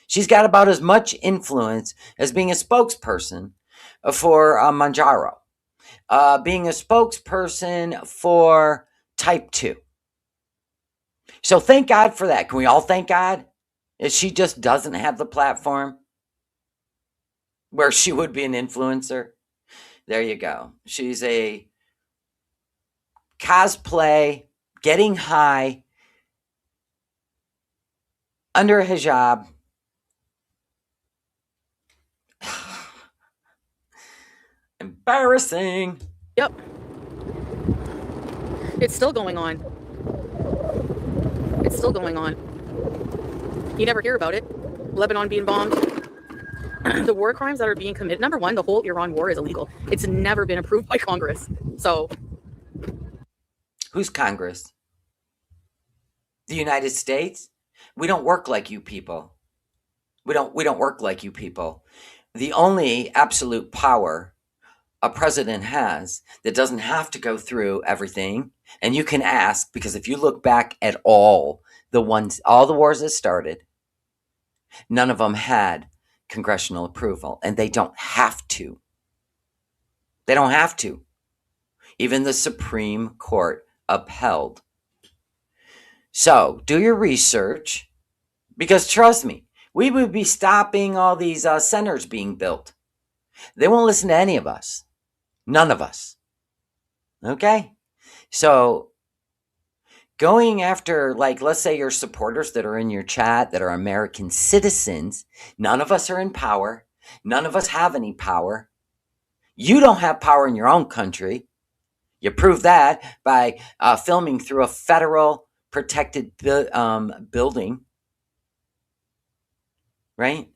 She's got about as much influence as being a spokesperson for Manjaro, being a spokesperson for Type 2. So thank God for that. Can we all thank God? If she just doesn't have the platform where she would be an influencer. There you go. She's a cosplay, getting high, under a hijab. Embarrassing. Yep. It's still going on. It's still going on. You never hear about it. Lebanon being bombed. The war crimes that are being committed. Number one, the whole Iran war is illegal. It's never been approved by Congress. So. Who's Congress? The United States? We don't work like you people. We don't work like you people. The only absolute power a president has that doesn't have to go through everything, and you can ask, because if you look back at all the wars that started, none of them had congressional approval, and they don't have to. They don't have to. Even the Supreme Court upheld. So do your research, because trust me, we would be stopping all these centers being built. They won't listen to any of us. None of us. Okay? So going after, like, let's say your supporters that are in your chat that are American citizens, none of us are in power. None of us have any power. You don't have power in your own country. You prove that by filming through a federal protected building. Right?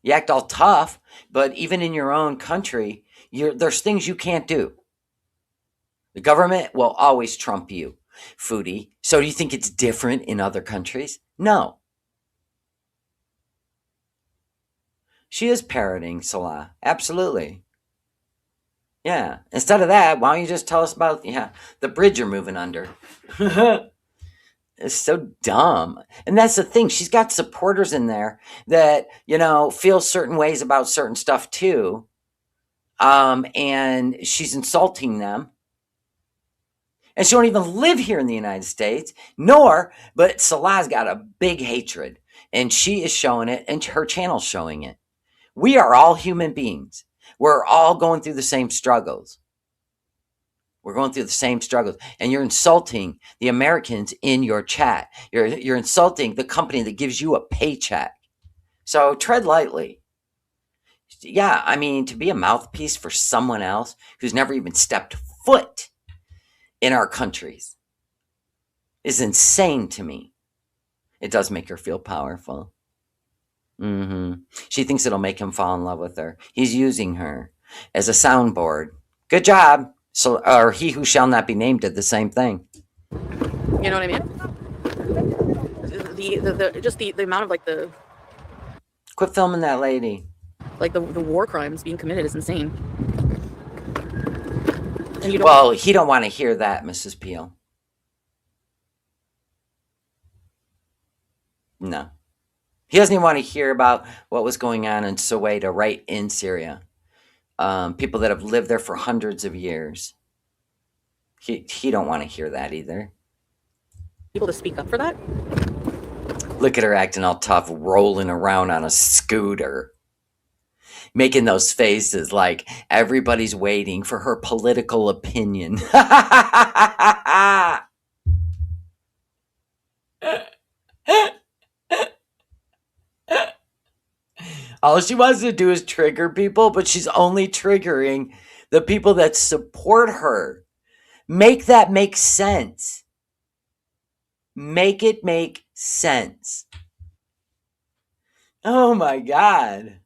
You act all tough, but even in your own country, there's things you can't do. The government will always trump you, Foodie. So do you think it's different in other countries? No. She is parroting Salah. Absolutely. Yeah. Instead of that, why don't you just tell us about the bridge you're moving under? It's so dumb. And that's the thing. She's got supporters in there that, feel certain ways about certain stuff too. And she's insulting them. And she don't even live here in the United States, but Salah's got a big hatred. And she is showing it, and her channel's showing it. We are all human beings. We're all going through the same struggles. We're going through the same struggles. And you're insulting the Americans in your chat. You're insulting the company that gives you a paycheck. So tread lightly. Yeah, I mean, to be a mouthpiece for someone else who's never even stepped foot in our countries is insane to me. It does make her feel powerful. She thinks it'll make him fall in love with her. He's using her as a soundboard. Good job. So, or he who shall not be named did the same thing. You know what I mean? The amount of the Quit filming that lady. the war crimes being committed is insane. And well, he don't want to hear that, Mrs. Peel. No. He doesn't even want to hear about what was going on in Soweto, right in Syria. People that have lived there for hundreds of years. He don't want to hear that either. People to speak up for that? Look at her acting all tough, rolling around on a scooter. Making those faces like everybody's waiting for her political opinion. All she wants to do is trigger people, but she's only triggering the people that support her. Make that make sense. Make it make sense. Oh my God.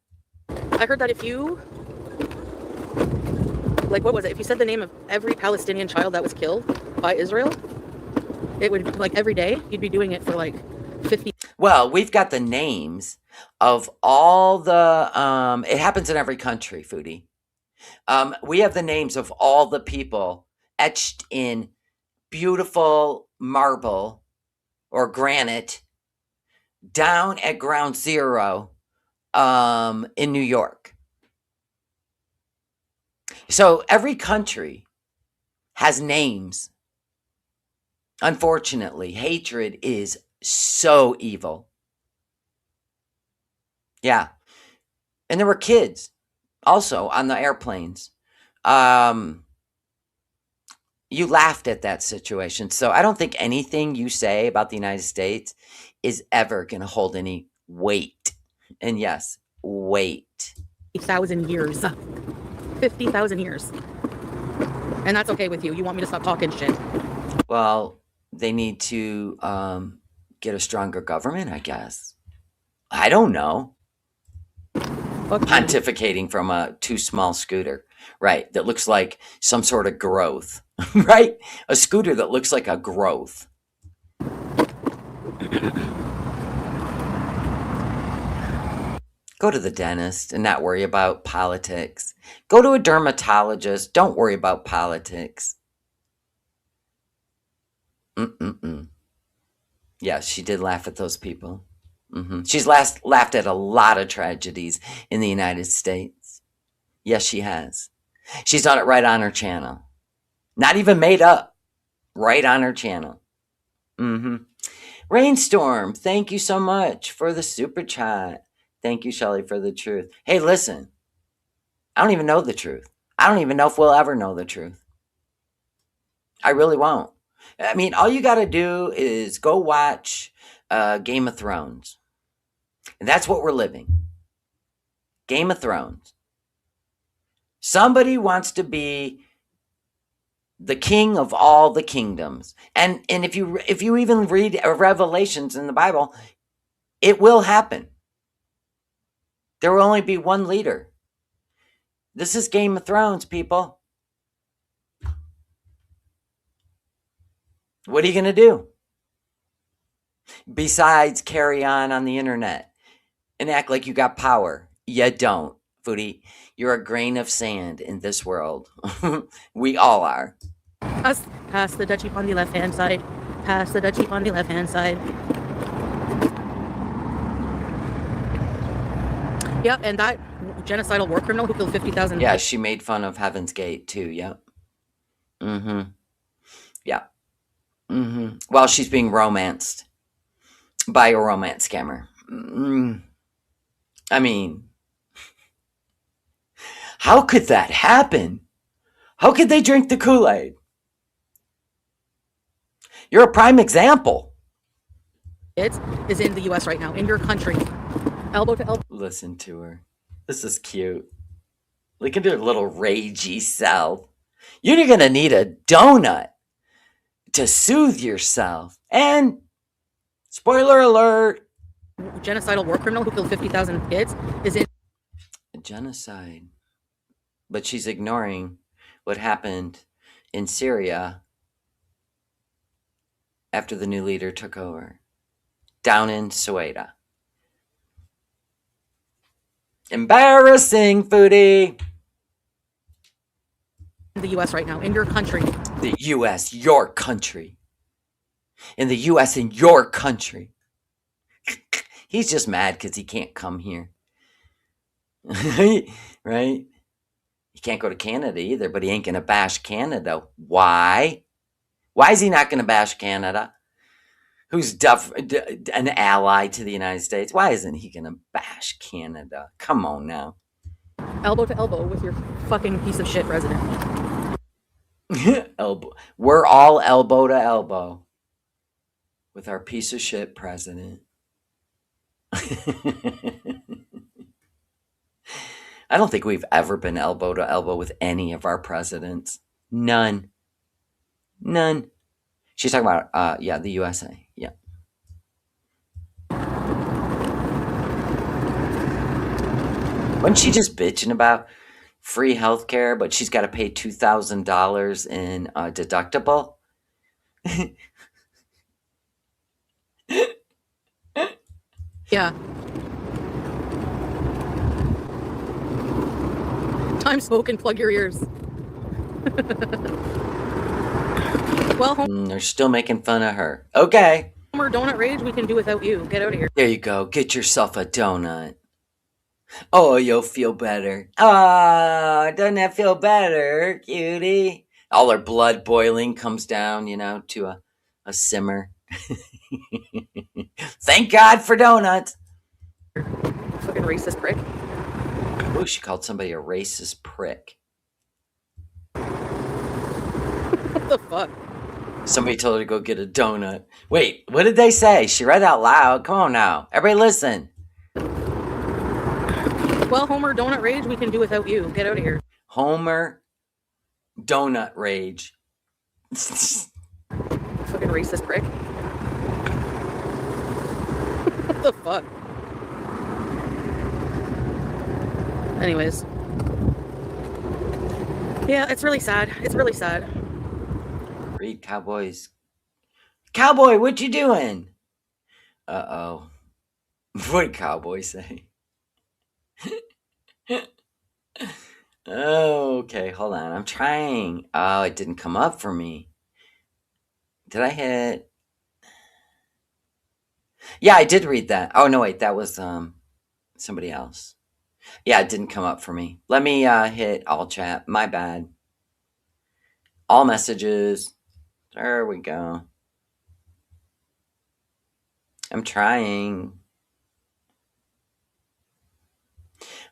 I heard that if you, what was it? If you said the name of every Palestinian child that was killed by Israel, it would, every day, you'd be doing it for 50. Well, we've got the names of all the, it happens in every country, Foodie. We have the names of all the people etched in beautiful marble or granite down at ground zero in New York. So every country has names. Unfortunately, hatred is so evil. Yeah. And there were kids also on the airplanes. You laughed at that situation. So I don't think anything you say about the United States is ever going to hold any weight. And yes, weight. 50,000 years. 50,000 years. And that's okay with you. You want me to stop talking shit. Well, they need to get a stronger government, I guess. I don't know. Pontificating from a too small scooter. Right, that looks like some sort of growth. Right? A scooter that looks like a growth. Go to the dentist and not worry about politics. Go to a dermatologist. Don't worry about politics. Yeah, she did laugh at those people. She's laughed at a lot of tragedies in the United States. Yes, she has. She's done it right on her channel. Not even made up. Right on her channel. Rainstorm, thank you so much for the super chat. Thank you, Shelly, for the truth. Hey, listen. I don't even know the truth. I don't even know if we'll ever know the truth. I really won't. I mean, all you got to do is go watch Game of Thrones. And that's what we're living. Game of Thrones. Somebody wants to be the king of all the kingdoms. And if you even read Revelations in the Bible, it will happen. There will only be one leader. This is Game of Thrones, people. What are you going to do? Besides carry on the internet and act like you got power. You don't, Foodie. You're a grain of sand in this world. We all are. Pass the Dutchie on the left-hand side. Pass the Dutchie on the left-hand side. Yep, and that genocidal war criminal who killed 50,000. Yeah, she made fun of Heaven's Gate too. Yep. Mm-hmm. Yeah. Mm-hmm. Well, she's being romanced by a romance scammer. I mean, how could that happen? How could they drink the Kool-Aid? You're a prime example. It is in the U.S. right now, in your country. Elbow to elbow. Listen to her. This is cute. Look at her little ragey self. You're going to need a donut to soothe yourself. And, spoiler alert, Genocidal war criminal who killed 50,000 kids is in genocide. But she's ignoring what happened in Syria after the new leader took over. Down in Sueda. Embarrassing, Foodie. in the U.S. right now, in your country. The U.S., your country. In the U.S., in your country. He's just mad because he can't come here. Right? He can't go to Canada either, but he ain't going to bash Canada. Why? Why is he not going to bash Canada? Who's an ally to the United States? Why isn't he going to bash Canada? Come on now. Elbow to elbow with your fucking piece of shit president. Elbow. We're all elbow to elbow with our piece of shit president. I don't think we've ever been elbow to elbow with any of our presidents. None. She's talking about, the USA. Yeah. Wasn't she just bitching about free health care, but she's got to pay $2,000 in deductible? Yeah. Time smoke and plug your ears. Well, They're still making fun of her. Okay. Homer Donut Rage, we can do without you. Get out of here. There you go. Get yourself a donut. Oh, you'll feel better. Oh, doesn't that feel better, cutie? All her blood boiling comes down, to a simmer. Thank God for donuts. Fucking racist prick. Ooh, she called somebody a racist prick. What the fuck? Somebody told her to go get a donut. Wait, what did they say? She read out loud. Come on now. Everybody listen. Well, Homer Donut Rage, we can do without you. Get out of here. Homer Donut Rage. Fucking racist prick. What the fuck? Anyways. Yeah, it's really sad. It's really sad. Read Cowboys. Cowboy, what you doing? Uh-oh. What did Cowboy say? Okay, hold on. I'm trying. Oh, it didn't come up for me. Did I hit? Yeah, I did read that. Oh, no, wait. That was somebody else. Yeah, it didn't come up for me. Let me hit all chat. My bad. All messages. There we go. I'm trying.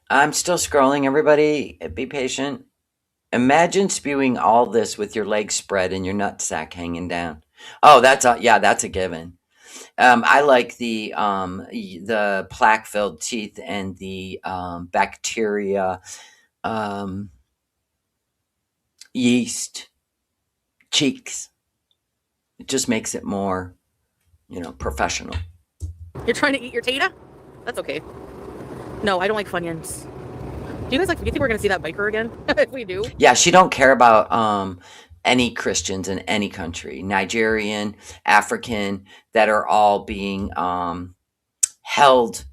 I'm still scrolling, everybody. Be patient. Imagine spewing all this with your legs spread and your nutsack hanging down. Oh, that's a given. I like the plaque-filled teeth and the bacteria, yeast cheeks. It just makes it more, professional. You're trying to eat your tata? That's okay. No, I don't like Funyuns. Do you think we're gonna see that biker again? If we do? Yeah, she don't care about any Christians in any country, Nigerian, African, that are all being held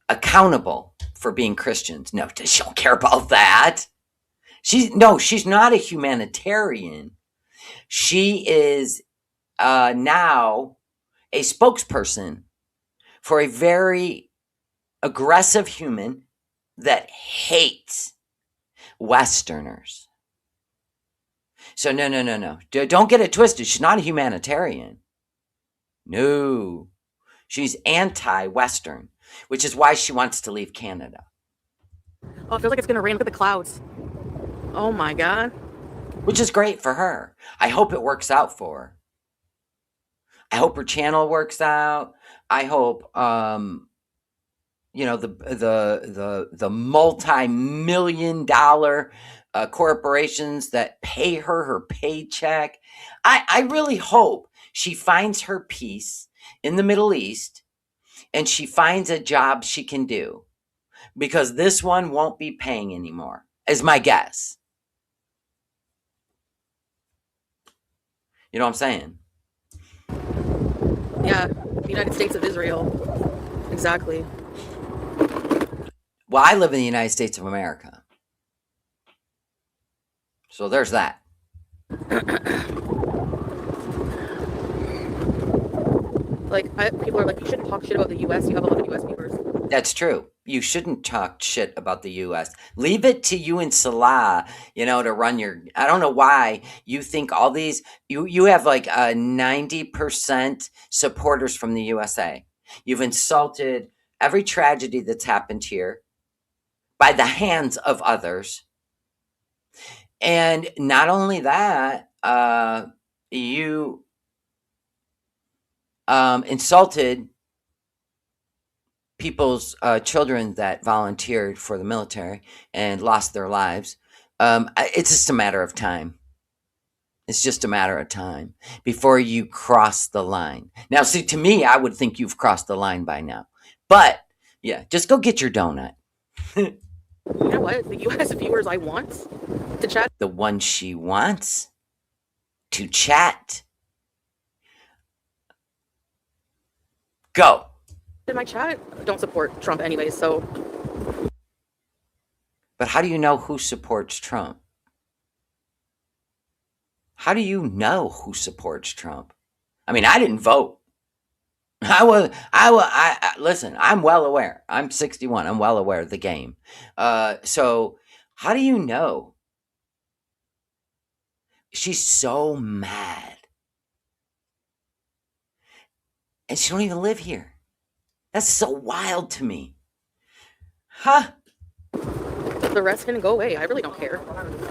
accountable for being Christians. No, she don't care about that. She's not a humanitarian. She is now a spokesperson for a very aggressive human that hates Westerners. So no. Don't get it twisted. She's not a humanitarian. No. She's anti-Western, which is why she wants to leave Canada. Oh, it feels like it's going to rain. Look at the clouds. Oh my God. Which is great for her. I hope it works out for her. I hope her channel works out. I hope the multi-million-dollar corporations that pay her paycheck. I really hope she finds her peace in the Middle East and she finds a job she can do, because this one won't be paying anymore, is my guess. You know what I'm saying? Yeah, United States of Israel. Exactly. Well, I live in the United States of America. So there's that. People are like, you shouldn't talk shit about the U.S. You have a lot of U.S. viewers. That's true. You shouldn't talk shit about the U.S. Leave it to you and Salah, to run your... I don't know why you think all these... You have like 90% supporters from the USA. You've insulted every tragedy that's happened here by the hands of others. And not only that, you insulted people's children that volunteered for the military and lost their lives. It's just a matter of time. It's just a matter of time before you cross the line. Now, see, to me, I would think you've crossed the line by now. But, yeah, just go get your donut. You know what? The U.S. viewers I want to chat. The one she wants to chat. Go. In my chat, don't support Trump anyways, so... But how do you know who supports Trump? How do you know who supports Trump? I mean, I didn't vote. Listen, I'm well aware. I'm 61. I'm well aware of the game. So how do you know? She's so mad. And she don't even live here. That's so wild to me. Huh? The rest can go away. I really don't care.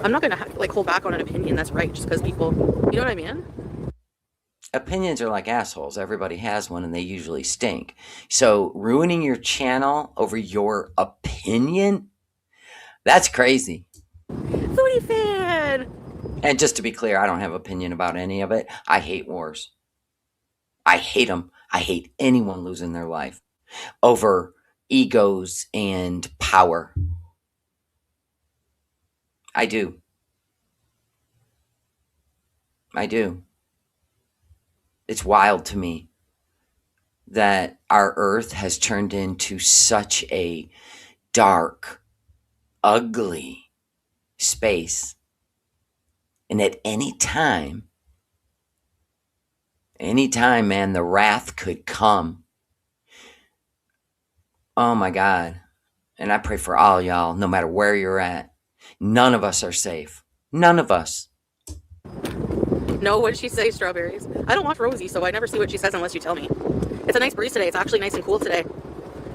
I'm not going to hold back on an opinion that's right just because people... You know what I mean? Opinions are like assholes. Everybody has one and they usually stink. So ruining your channel over your opinion? That's crazy. Foodie fan! And just to be clear, I don't have opinion about any of it. I hate wars. I hate them. I hate anyone losing their life over egos and power. I do. I do. It's wild to me that our earth has turned into such a dark, ugly space. And at any time, man, the wrath could come. Oh my God. And I pray for all y'all, no matter where you're at. None of us are safe. None of us. No, what did she say, strawberries? I don't watch Rosie, so I never see what she says unless you tell me. It's a nice breeze today. It's actually nice and cool today.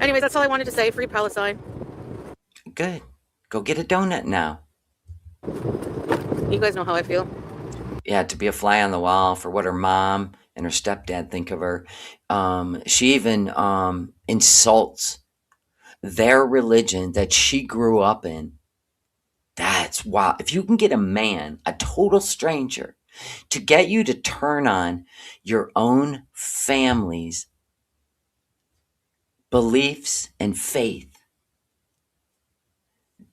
Anyways, that's all I wanted to say. Free Palestine. Good. Go get a donut now. You guys know how I feel. Yeah, to be a fly on the wall for what her mom and her stepdad think of her. She even insults their religion that she grew up in. That's wild. If you can get a man, a total stranger, to get you to turn on your own family's beliefs and faith.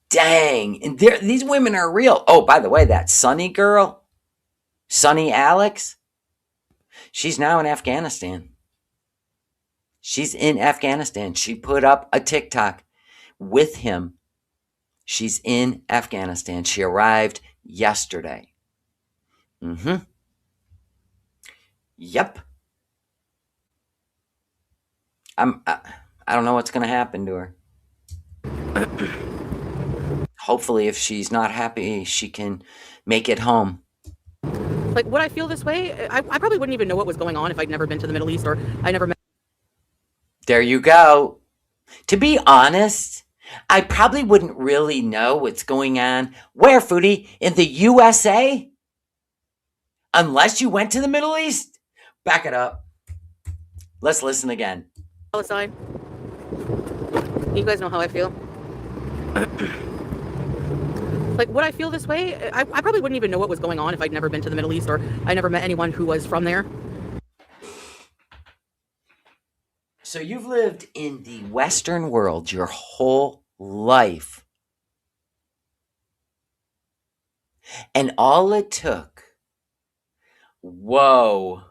Dang. And these women are real. Oh, by the way, that Sunny girl, Sonny Alex, she's now in Afghanistan. She's in Afghanistan. She put up a TikTok with him. She's in Afghanistan. She arrived yesterday. Mm-hmm. Yep. I don't know what's going to happen to her. Hopefully, if she's not happy, she can make it home. Like, would I feel this way? I probably wouldn't even know what was going on if I'd never been to the Middle East or I never met. There you go. To be honest, I probably wouldn't really know what's going on. Where, Foodie? In the USA? Unless you went to the Middle East? Back it up. Let's listen again. Palestine. You guys know how I feel. Like, would I feel this way? I probably wouldn't even know what was going on if I'd never been to the Middle East or I never met anyone who was from there. So you've lived in the Western world your whole life. And all it took, whoa,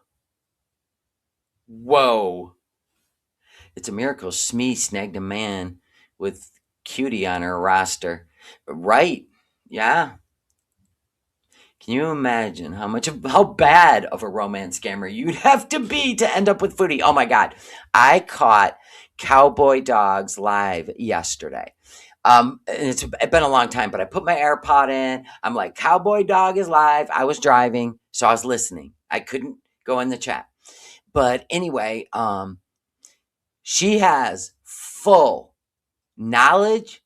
it's a miracle Smee snagged a man with Cutie on her roster. Right, yeah. Can you imagine how bad of a romance scammer you'd have to be to end up with Foodie? Oh my God. I caught Cowboy Dogs live yesterday. It's been a long time, but I put my AirPod in. I'm like, Cowboy Dog is live. I was driving, so I was listening. I couldn't go in the chat. But anyway, she has full knowledge.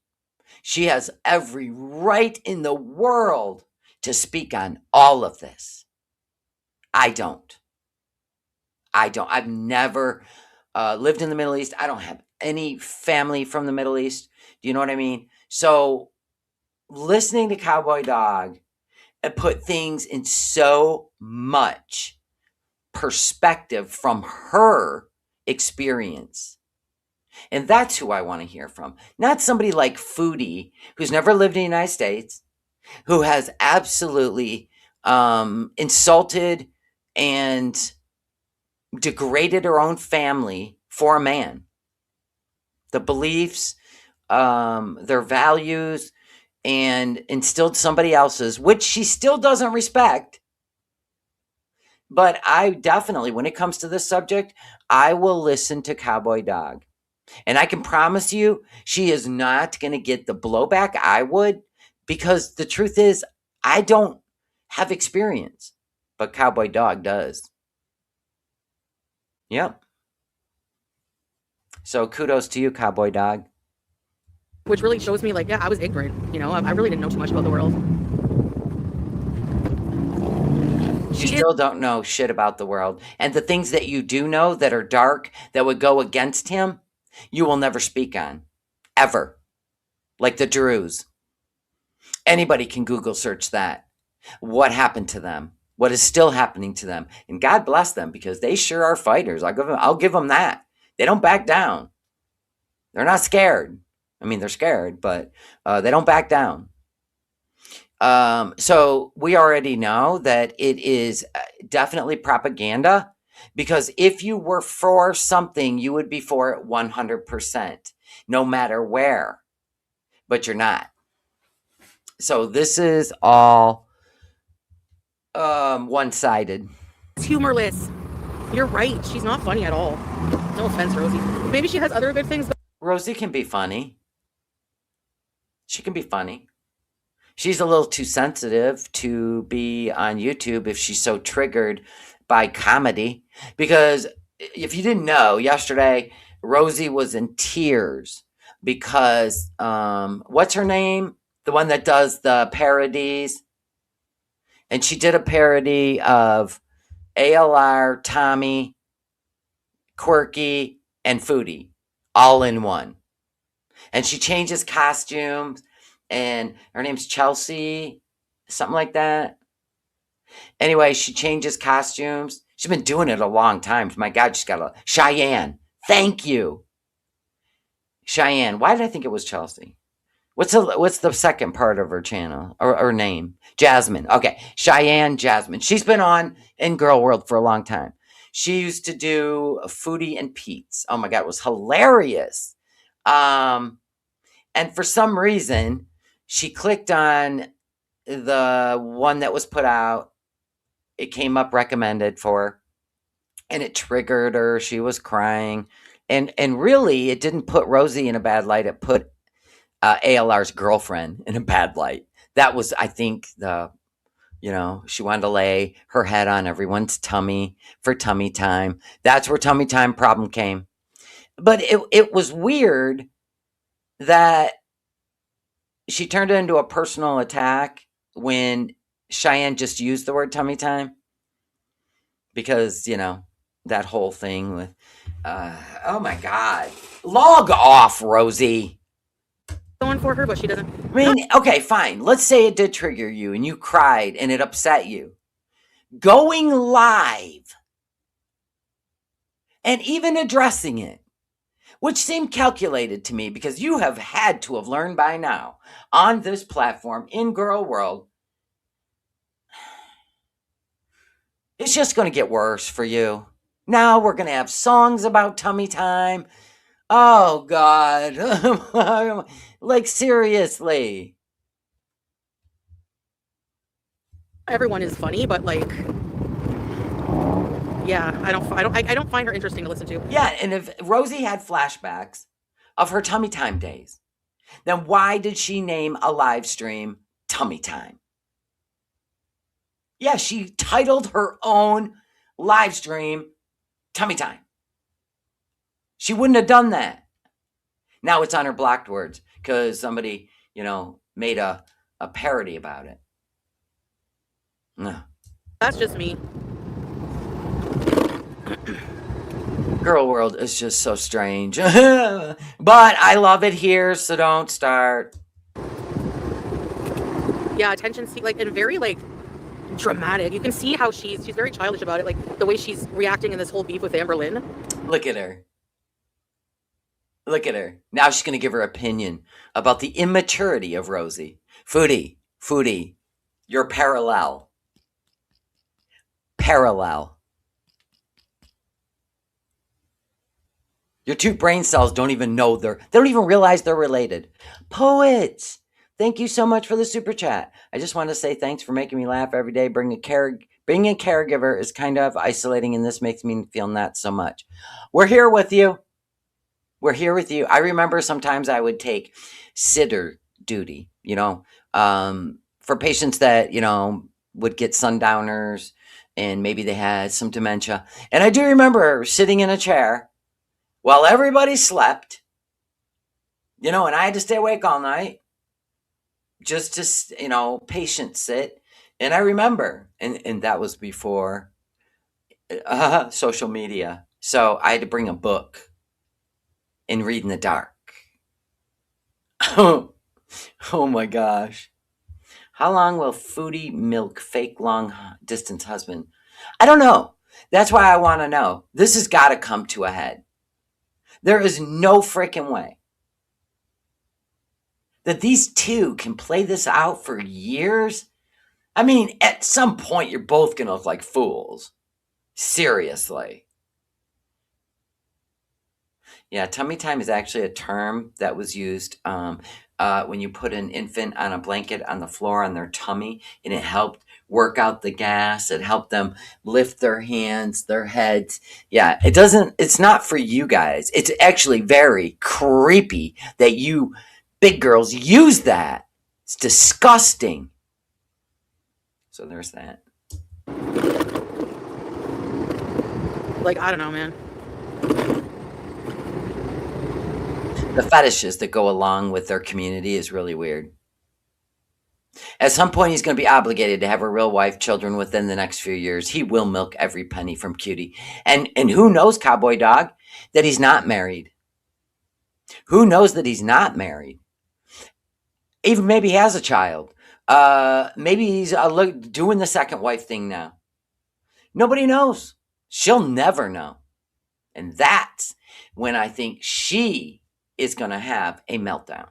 She has every right in the world to speak on all of this. I don't. I've never lived in the Middle East. I don't have any family from the Middle East. Do you know what I mean? So listening to Cowboy Dog and put things in so much perspective from her experience. And that's who I want to hear from. Not somebody like Foodie, who's never lived in the United States, who has absolutely insulted and degraded her own family for a man. The beliefs, their values, and instilled somebody else's, which she still doesn't respect. But I definitely, when it comes to this subject, I will listen to Cowboy Dog. And I can promise you, she is not going to get the blowback I would, because the truth is, I don't have experience, but Cowboy Dog does. Yep. So kudos to you, Cowboy Dog. Which really shows me, like, yeah, I was ignorant. You know, I really didn't know too much about the world. You still don't know shit about the world. And the things that you do know that are dark, that would go against him, you will never speak on. Ever. Like the Druze. Anybody can Google search that. What happened to them? What is still happening to them? And God bless them, because they sure are fighters. I'll give them that. They don't back down. They're not scared. I mean, they're scared, but they don't back down. So we already know that it is definitely propaganda, because if you were for something, you would be for it 100%, no matter where, but you're not. So this is all one-sided. It's humorless. You're right. She's not funny at all. No offense, Rosie. Maybe she has other good things. Rosie can be funny. She can be funny. She's a little too sensitive to be on YouTube if she's so triggered by comedy. Because if you didn't know, yesterday, Rosie was in tears because, what's her name? The one that does the parodies. And she did a parody of ALR, Tommy, Quirky, and Foodie, all in one. And she changes costumes, and her name's Chelsea, something like that. Anyway, she changes costumes. She's been doing it a long time. My God, she's got a... Cheyenne. Thank you. Cheyenne. Why did I think it was Chelsea? What's the second part of her channel or name? Jasmine. Okay, Cheyenne Jasmine. She's been on in Girl World for a long time. She used to do Foodie and Pete's. Oh my god, it was hilarious. Um, and for some reason, she clicked on the one that was put out. It came up recommended for her, and it triggered her. She was crying, and really, it didn't put Rosie in a bad light. It put ALR's girlfriend in a bad light. That was, I think, she wanted to lay her head on everyone's tummy for tummy time. That's where tummy time problem came. But it was weird that she turned it into a personal attack when Cheyenne just used the word tummy time. Because, that whole thing with, oh my God. Log off, Rosie. Going for her, but she doesn't. I mean, okay, fine. Let's say it did trigger you and you cried and it upset you. Going live and even addressing it, which seemed calculated to me because you have had to have learned by now on this platform in Girl World, it's just going to get worse for you. Now we're going to have songs about tummy time. Oh, God. Like, seriously. Everyone is funny, but like, yeah, I don't find her interesting to listen to. Yeah, and if Rosie had flashbacks of her tummy time days, then why did she name a live stream Tummy Time? Yeah, she titled her own live stream Tummy Time. She wouldn't have done that. Now it's on her blocked words because somebody, made a parody about it. No. That's just me. Girl World is just so strange. But I love it here, so don't start. Yeah, attention seek, like, and very like dramatic. You can see how she's very childish about it, like the way she's reacting in this whole beef with Amber Lynn. Look at her. Look at her. Now she's going to give her opinion about the immaturity of Rosie. Foodie, you're parallel. Parallel. Your two brain cells don't even know they don't even realize they're related. Poets, thank you so much for the super chat. I just want to say thanks for making me laugh every day. Being a caregiver is kind of isolating, and this makes me feel not so much. We're here with you. We're here with you. I remember sometimes I would take sitter duty, for patients that, would get sundowners and maybe they had some dementia. And I do remember sitting in a chair while everybody slept, and I had to stay awake all night just to, patient sit. And I remember, and that was before social media. So I had to bring a book and read in the dark. Oh my gosh. How long will Foodie milk fake long distance husband? I don't know. That's why I want to know. This has got to come to a head. There is no freaking way that these two can play this out for years. I mean, at some point, you're both going to look like fools. Seriously. Yeah, tummy time is actually a term that was used when you put an infant on a blanket on the floor on their tummy, and it helped work out the gas. It helped them lift their hands, their heads. Yeah, it's not for you guys. It's actually very creepy that you big girls use that. It's disgusting. So there's that. Like, I don't know, man. The fetishes that go along with their community is really weird. At some point, he's going to be obligated to have a real wife, children within the next few years. He will milk every penny from Cutie. And who knows, Cowboy Dog, that he's not married? Who knows that he's not married? Even maybe he has a child. Maybe he's doing the second wife thing now. Nobody knows. She'll never know. And that's when I think she is going to have a meltdown.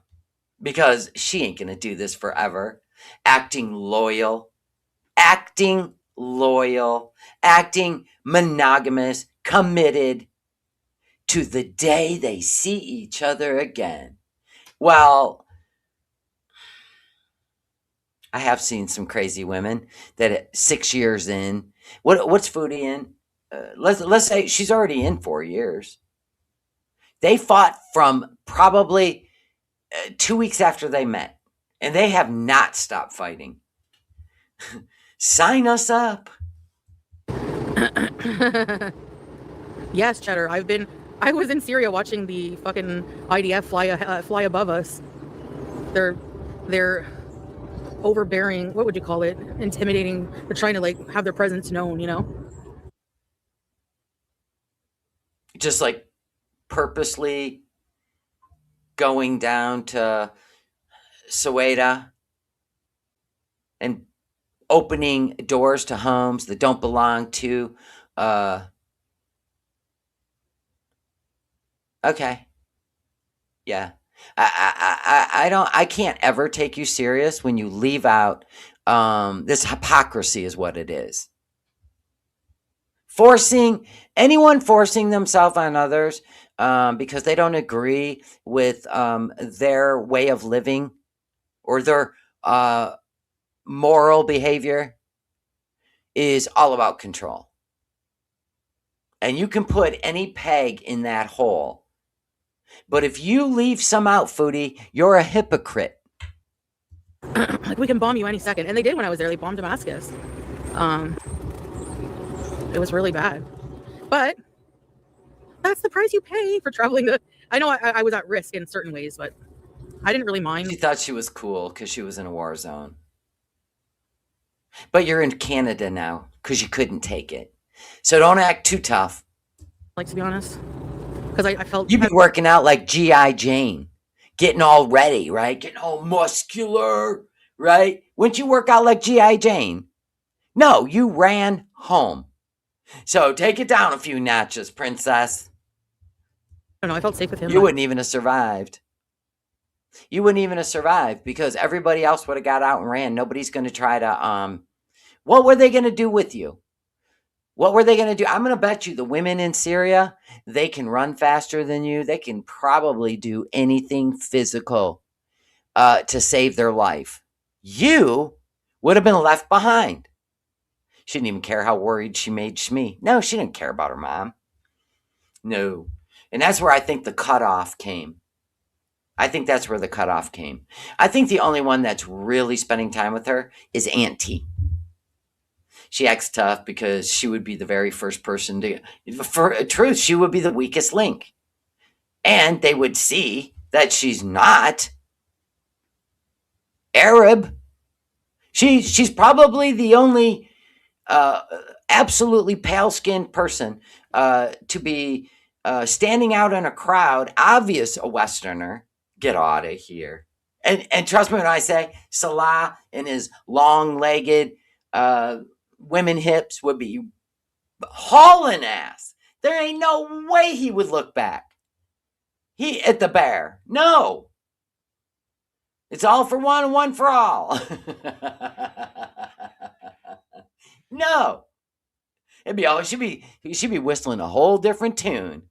because she ain't gonna do this forever. Acting loyal, acting loyal, acting monogamous, committed to the day they see each other again. Well, I have seen some crazy women that at 6 years in, what's Foodie in? Let's say she's already in 4 years. They fought from probably 2 weeks after they met, and they have not stopped fighting. Sign us up. Yes, Cheddar. I was in Syria watching the fucking IDF fly above us. They're overbearing. What would you call it? Intimidating. They're trying to like have their presence known. You know. Just like purposely going down to Sueda and opening doors to homes that don't belong to. Okay, yeah. I can't ever take you serious when you leave out. This hypocrisy is what it is. Anyone forcing themselves on others because they don't agree with their way of living or their moral behavior is all about control. And you can put any peg in that hole. But if you leave some out, Foodie, you're a hypocrite. Like, we can bomb you any second. And they did when I was there. They bombed Damascus. It was really bad. But that's the price you pay for traveling to... I know I was at risk in certain ways, but I didn't really mind. She thought she was cool because she was in a war zone. But you're in Canada now because you couldn't take it. So don't act too tough. Like, to be honest. Because I felt... You've been working out like G.I. Jane. Getting all ready, right? Getting all muscular, right? Wouldn't you work out like G.I. Jane? No, you ran home. So take it down a few notches, princess. I don't know. I felt safe with him. You wouldn't even have survived. You wouldn't even have survived because everybody else would have got out and ran. Nobody's going to try to, what were they going to do with you? What were they going to do? I'm going to bet you the women in Syria, they can run faster than you. They can probably do anything physical to save their life. You would have been left behind. She didn't even care how worried she made Shmi. No, she didn't care about her mom. No. And that's where I think the cutoff came. I think that's where the cutoff came. I think the only one that's really spending time with her is Auntie. She acts tough because she would be the very first person to... For truth, she would be the weakest link. And they would see that she's not Arab. She's probably the only absolutely pale-skinned person to be standing out in a crowd, obvious a Westerner. Get out of here. And trust me when I say Salah and his long-legged women hips would be hauling ass. There ain't no way he would look back. He at the bear. No. It's all for one and one for all. No. It'd be all he should be whistling a whole different tune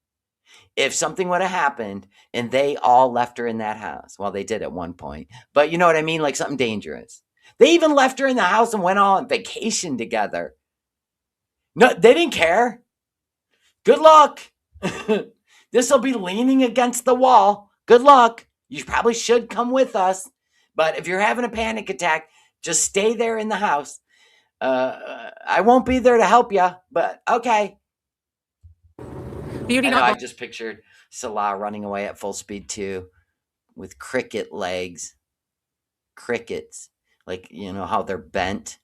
if something would have happened and they all left her in that house. Well, they did at one point. But you know what I mean? Like something dangerous. They even left her in the house and went on vacation together. No, they didn't care. Good luck. This will be leaning against the wall. Good luck. You probably should come with us. But if you're having a panic attack, just stay there in the house. I won't be there to help you, but okay. Beauty I just pictured Salah running away at full speed too, with cricket legs. Crickets. Like, you know how they're bent?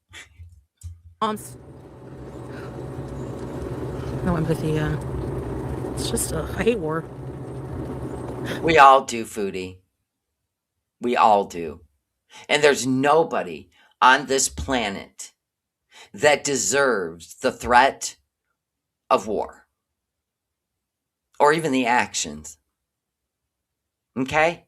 Moms. No empathy, it's just, I hate war. We all do, Foodie. We all do. And there's nobody on this planet that deserves the threat of war. Or even the actions. Okay?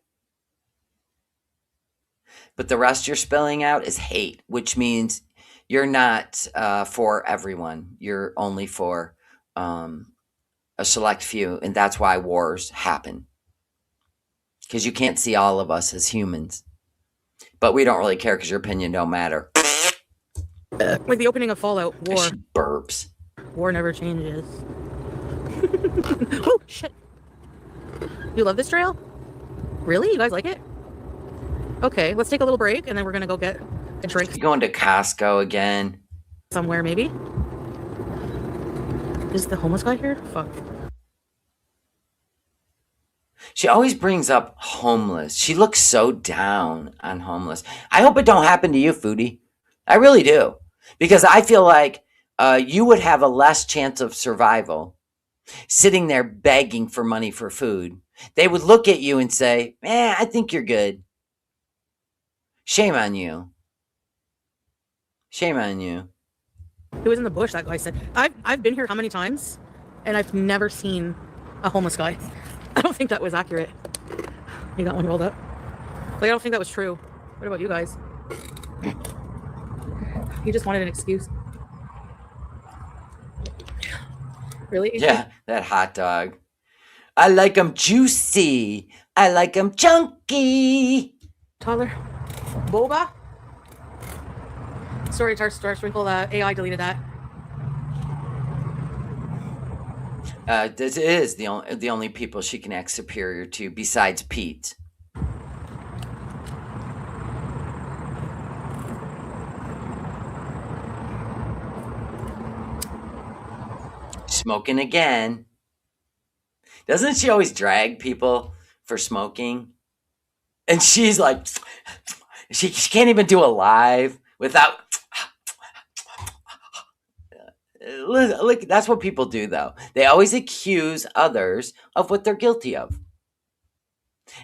but the rest you're spilling out is hate, which means you're not for everyone. You're only for a select few, and that's why wars happen. Because you can't see all of us as humans. But we don't really care because your opinion don't matter. Like the opening of Fallout, war. She burps. War never changes. Oh, shit. You love this trail? Really? You guys like it? Okay, let's take a little break and then we're gonna go get a drink. You going to Costco again? Somewhere, maybe? Is the homeless guy here? Fuck. She always brings up homeless. She looks so down on homeless. I hope it don't happen to you, Foodie. I really do. Because I feel like you would have a less chance of survival sitting there begging for money for food. They would look at you and say, I think you're good. Shame on you. Shame on you. He was in the bush, that guy said. I've been here how many times? And I've never seen a homeless guy. I don't think that was accurate. You got one rolled up? Like, I don't think that was true. What about you guys? He just wanted an excuse. Really? Yeah, that hot dog. I like them juicy. I like them chunky. Toddler. Boba? Sorry, Star Sprinkle, AI deleted that. This is the only people she can act superior to besides Pete. Smoking again. Doesn't she always drag people for smoking? And she's like, she can't even do a live without. Look, that's what people do, though. They always accuse others of what they're guilty of.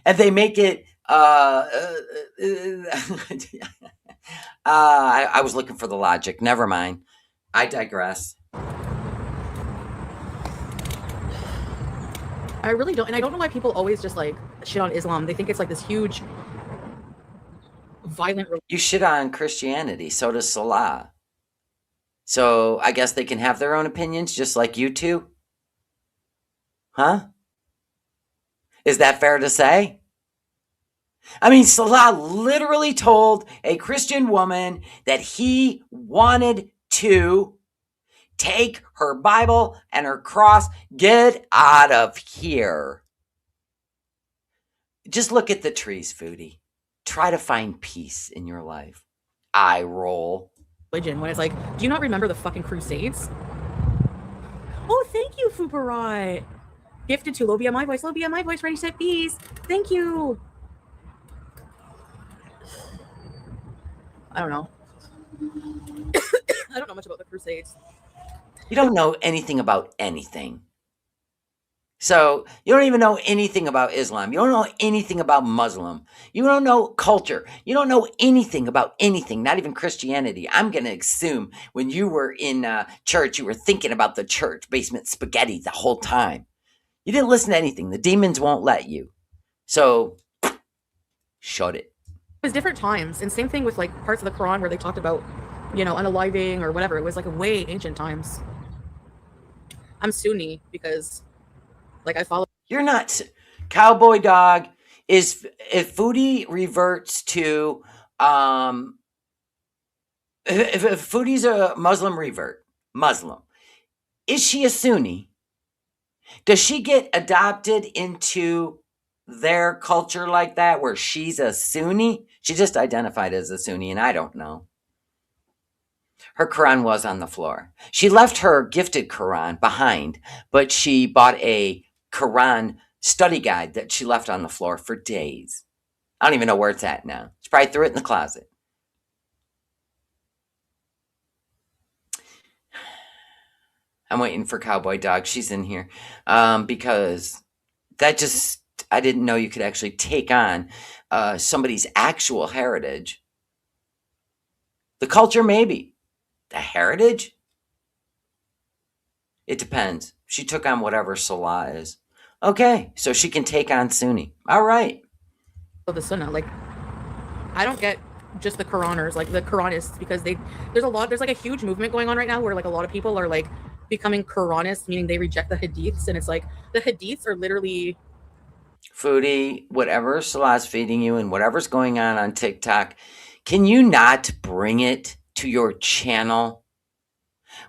And they make it. I was looking for the logic. Never mind. I digress. I really don't. And I don't know why people always just like shit on Islam. They think it's like this huge, violent. You shit on Christianity. So does Salah. So I guess they can have their own opinions just like you two? Huh? Is that fair to say? I mean, Salah literally told a Christian woman that he wanted to take her Bible and her cross. Get out of here. Just look at the trees, Foodie. Try to find peace in your life. Eye roll. Religion when it's like, do you not remember the fucking Crusades? Oh, thank you, Fuparai. Gifted to Lobia My Voice, ready, set, peace. Thank you. I don't know. I don't know much about the Crusades. You don't know anything about anything. So you don't even know anything about Islam. You don't know anything about Muslim. You don't know culture. You don't know anything about anything, not even Christianity. I'm going to assume when you were in church, you were thinking about the church basement spaghetti the whole time. You didn't listen to anything. The demons won't let you. So shut it. It was different times. And same thing with like parts of the Quran where they talked about, unaliving or whatever. It was like a way ancient times. I'm Sunni because I follow. You're not. Cowboy Dog is, if Foodie reverts to, if Foodie's a Muslim revert, Muslim, is she a Sunni? Does she get adopted into their culture like that where she's a Sunni? She just identified as a Sunni and I don't know. Her Quran was on the floor. She left her gifted Quran behind, but she bought a Quran study guide that she left on the floor for days. I don't even know where it's at now. She probably threw it in the closet. I'm waiting for Cowboy Dog. She's in here. Because that just, I didn't know you could actually take on somebody's actual heritage. The culture, maybe. The heritage? It depends. She took on whatever Salah is. Okay, so she can take on Sunni. All right. The Sunnah, I don't get just the Quraners, like the Quranists, because there's like a huge movement going on right now where like a lot of people are like becoming Quranists, meaning they reject the hadiths, and it's like the hadiths are literally Foodie, whatever Salah's feeding you and whatever's going on TikTok, can you not bring it to your channel?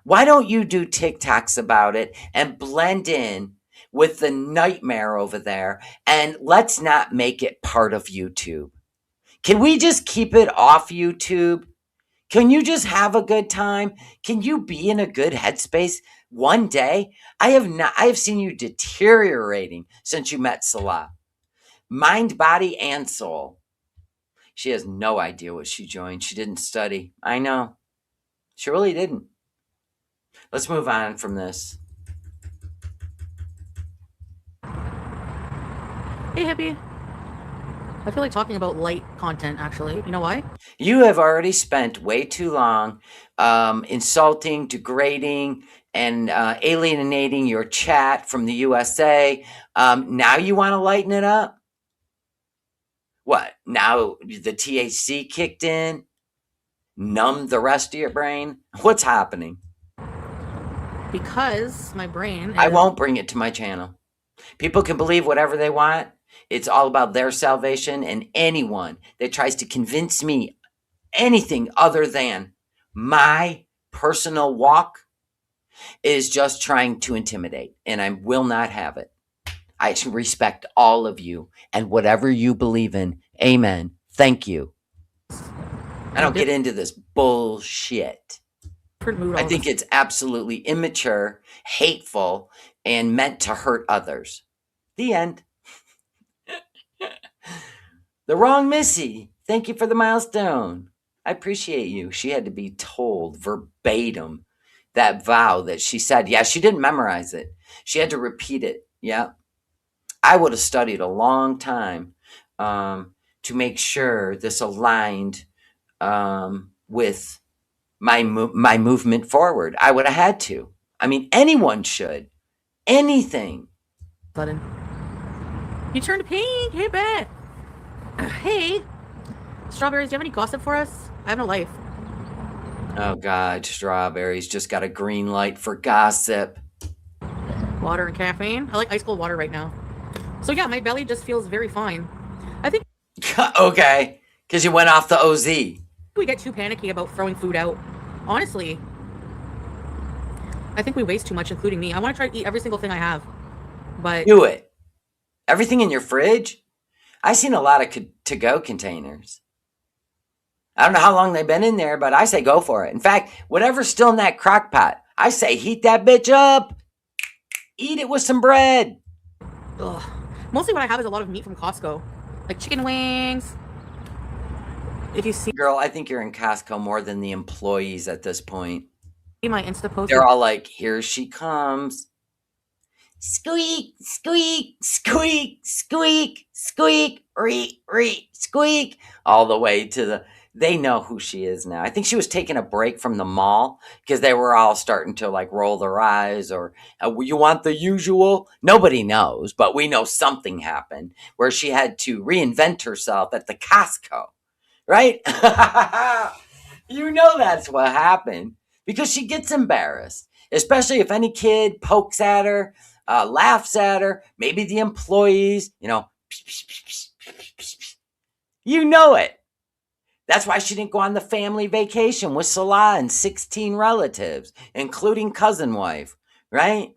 Why don't you do TikToks about it and blend in with the nightmare over there, and let's not make it part of YouTube? Can we just keep it off YouTube? Can you just have a good time? Can you be in a good headspace one day? I have seen you deteriorating since you met Salah. Mind, body, and soul. She has no idea what she joined. She didn't study. I know. She really didn't. Let's move on from this. hey hippie. I feel like talking about light content actually. You know why? You have already spent way too long insulting, degrading, and alienating your chat from the USA. Now you want to lighten it up? What? Now the THC kicked in? Numbed the rest of your brain? What's happening? Because my brain I won't bring it to my channel. People can believe whatever they want. It's all about their salvation, and anyone that tries to convince me anything other than my personal walk is just trying to intimidate, and I will not have it. I respect all of you and whatever you believe in. Amen. Thank you. I don't get into this bullshit. I think it's absolutely immature, hateful, and meant to hurt others. The end. The wrong Missy. Thank you for the milestone. I appreciate you. She had to be told verbatim that vow that she said. Yeah, she didn't memorize it. She had to repeat it. Yeah. I would have studied a long time to make sure this aligned with my movement forward. I would have had to. I mean, anyone should. Anything. Button. You turned pink. Hey, Beth. Hey, Strawberries, do you have any gossip for us? I have no life. Oh, God, Strawberries just got a green light for gossip. Water and caffeine. I like ice cold water right now. So, yeah, my belly just feels very fine. I think. Okay, because you went off the OZ. We get too panicky about throwing food out. Honestly, I think we waste too much, including me. I want to try to eat every single thing I have, but do it. Everything in your fridge? I've seen a lot of to-go containers. I don't know how long they've been in there, but I say go for it. In fact, whatever's still in that crock pot, I say heat that bitch up. Eat it with some bread. Ugh. Mostly what I have is a lot of meat from Costco. Like chicken wings. If you see... Girl, I think you're in Costco more than the employees at this point. My Insta post. They're all like, here she comes. Squeak, squeak, squeak, squeak, squeak, reek, reek, squeak. All the way to the... They know who she is now. I think she was taking a break from the mall because they were all starting to like roll their eyes or, you want the usual? Nobody knows, but we know something happened where she had to reinvent herself at the Costco, right? You know that's what happened because she gets embarrassed, especially if any kid pokes at her, laughs at her, maybe the employees, you know, you know it. That's why she didn't go on the family vacation with Salah and 16 relatives, including cousin wife, right?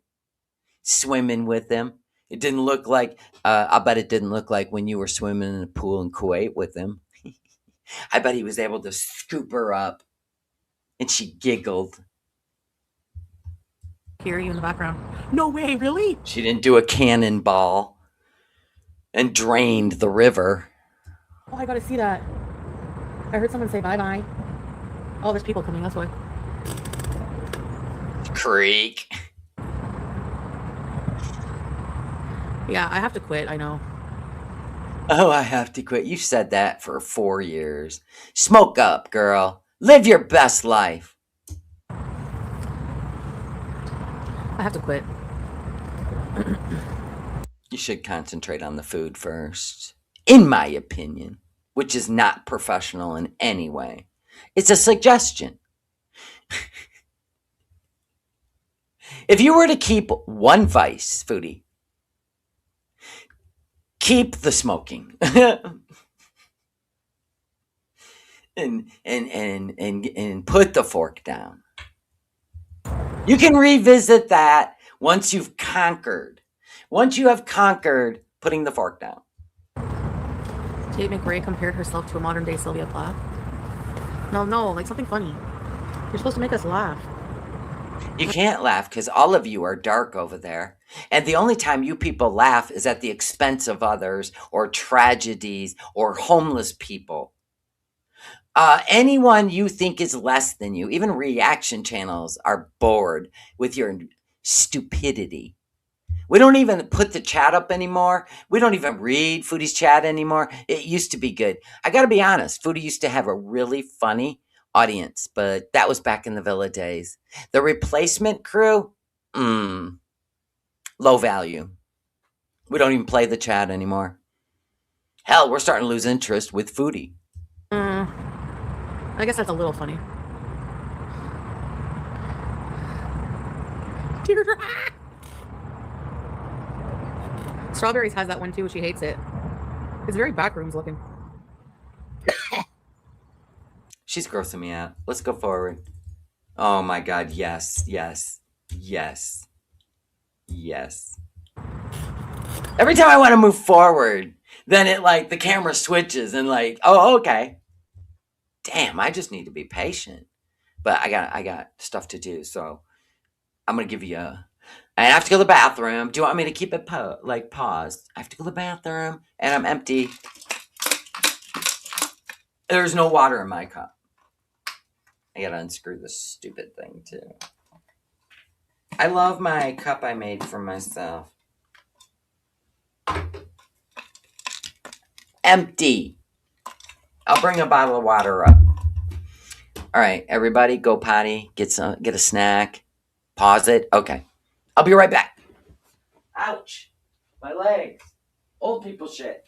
Swimming with them. It didn't look like, I bet it didn't look like when you were swimming in the pool in Kuwait with him. I bet he was able to scoop her up. And she giggled. Hear you in the background. No way, really? She didn't do a cannonball and drained the river. Oh, I gotta see that. I heard someone say bye-bye. Oh, there's people coming. That's why. Creek. Yeah, I have to quit. I know. Oh, I have to quit. You said that for 4 years. Smoke up, girl. Live your best life. I have to quit. You should concentrate on the food first, in my opinion. which is not professional in any way. It's a suggestion. If you were to keep one vice, Foodie, keep the smoking. and put the fork down. You can revisit that once you've conquered. Once you have conquered putting the fork down. Kate McRae compared herself to a modern day Sylvia Plath. No, like something funny. You're supposed to make us laugh. You can't laugh because all of you are dark over there. And the only time you people laugh is at the expense of others or tragedies or homeless people. Anyone you think is less than you, even reaction channels are bored with your stupidity. We don't even put the chat up anymore. We don't even read Foodie's chat anymore. It used to be good. I got to be honest, Foodie used to have a really funny audience, but that was back in the Villa days. The replacement crew, low value. We don't even play the chat anymore. Hell, we're starting to lose interest with Foodie. I guess that's a little funny. Strawberries has that one too. She hates it. It's very backrooms looking. She's grossing me out. Let's go forward. Oh my god, yes. Every time I want to move forward, then it like the camera switches and like, oh, okay. Damn, I just need to be patient. But I got stuff to do, so I'm gonna give you a. I have to go to the bathroom. Do you want me to keep it paused? I have to go to the bathroom, and I'm empty. There's no water in my cup. I gotta unscrew this stupid thing too. I love my cup I made for myself. Empty. I'll bring a bottle of water up. All right, everybody, go potty. Get a snack. Pause it. Okay, I'll be right back. Ouch, my legs. Old people shit.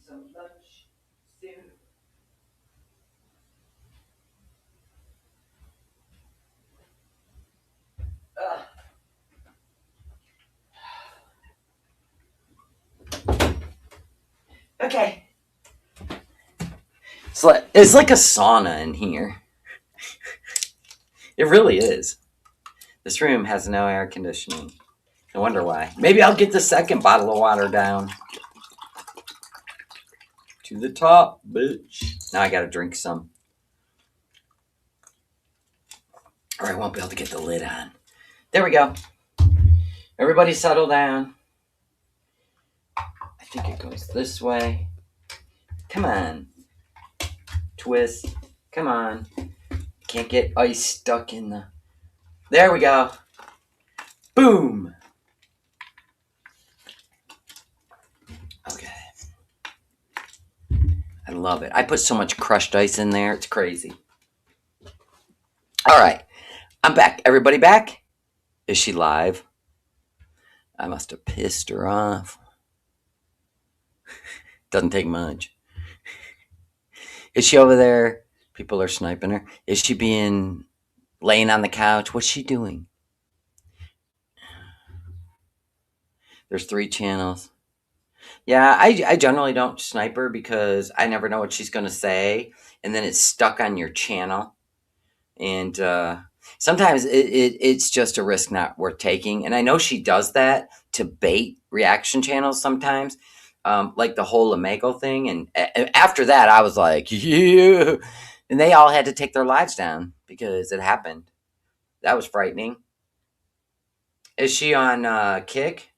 some lunch soon. Okay. It's like a sauna in here. It really is. This room has no air conditioning. I wonder why. Maybe I'll get the second bottle of water down. To the top, bitch. Now I gotta drink some. Or I won't be able to get the lid on. There we go. Everybody settle down. I think it goes this way. Come on. Twist. Come on. Can't get ice stuck in the... There we go. Boom. Okay. I love it. I put so much crushed ice in there. It's crazy. All right. I'm back. Everybody back? Is she live? I must have pissed her off. Doesn't take much. Is she over there? People are sniping her. Is she being laying on the couch? What's she doing? There's 3 channels. Yeah, I generally don't snipe her because I never know what she's going to say. And then it's stuck on your channel. And sometimes it's just a risk not worth taking. And I know she does that to bait reaction channels sometimes. Like the whole Lamago thing. And after that, I was like, yeah. And they all had to take their lives down because it happened. That was frightening. Is she on Kick?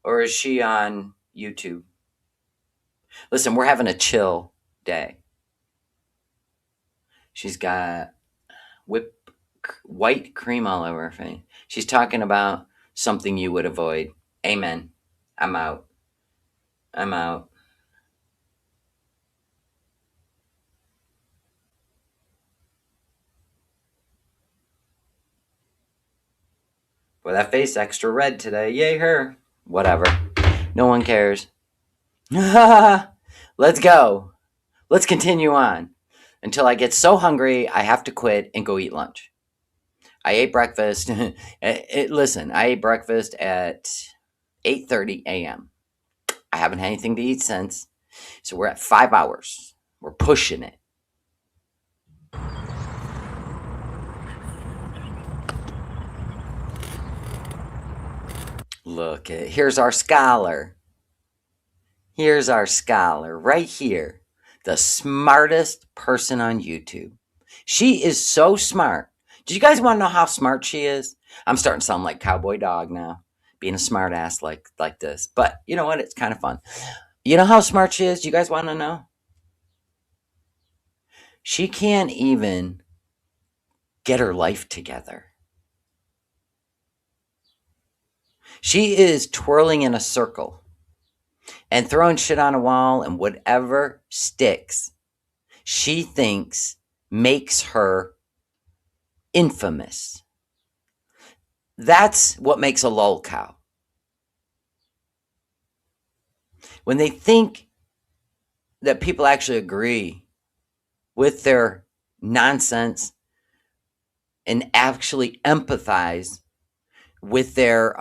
Or is she on YouTube? Listen, we're having a chill day. She's got white cream all over her face. She's talking about something you would avoid. Amen. I'm out. I'm out. Boy, that face extra red today. Yay, her. Whatever. No one cares. Let's go. Let's continue on until I get so hungry I have to quit and go eat lunch. I ate breakfast. Listen, I ate breakfast at 8:30 a.m. I haven't had anything to eat since. So we're at 5 hours. We're pushing it. Look, here's our scholar. Here's our scholar right here. The smartest person on YouTube. She is so smart. Do you guys want to know how smart she is? I'm starting to sound like Cowboy Dog now, being a smart ass like this. But you know what? It's kind of fun. You know how smart she is? Do you guys want to know? She can't even get her life together. She is twirling in a circle and throwing shit on a wall, and whatever sticks, she thinks makes her infamous. That's what makes a lol cow. When they think that people actually agree with their nonsense and actually empathize with their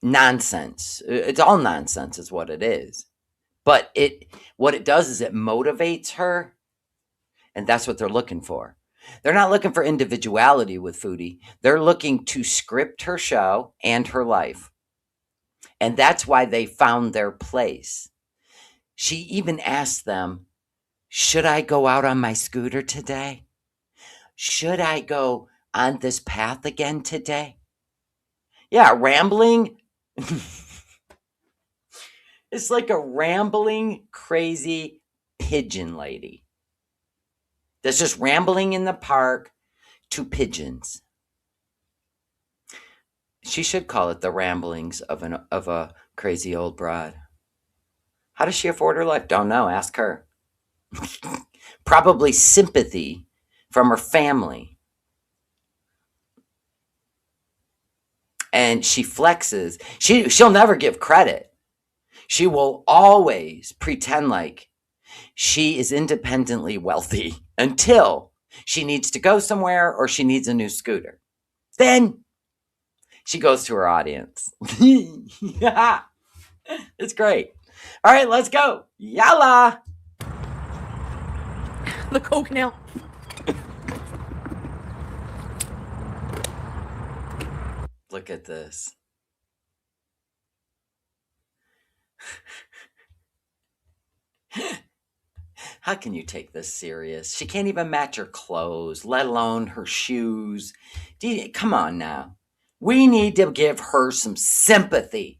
nonsense. It's all nonsense is what it is. But what it does is it motivates her, and that's what they're looking for. They're not looking for individuality with Foodie. They're looking to script her show and her life. And that's why they found their place. She even asked them, should I go out on my scooter today? Should I go on this path again today? Yeah, rambling. It's like a rambling, crazy pigeon lady that's just rambling in the park to pigeons. She should call it the ramblings of a crazy old broad. How does she afford her life? Don't know. Ask her. Probably sympathy from her family. And she flexes. She'll never give credit. She will always pretend like she is independently wealthy until she needs to go somewhere or she needs a new scooter. Then she goes to her audience. Yeah, it's great. All right, let's go. Yalla. The Coke now. Look at this. How can you take this serious? She can't even match her clothes, let alone her shoes. Come on now. We need to give her some sympathy.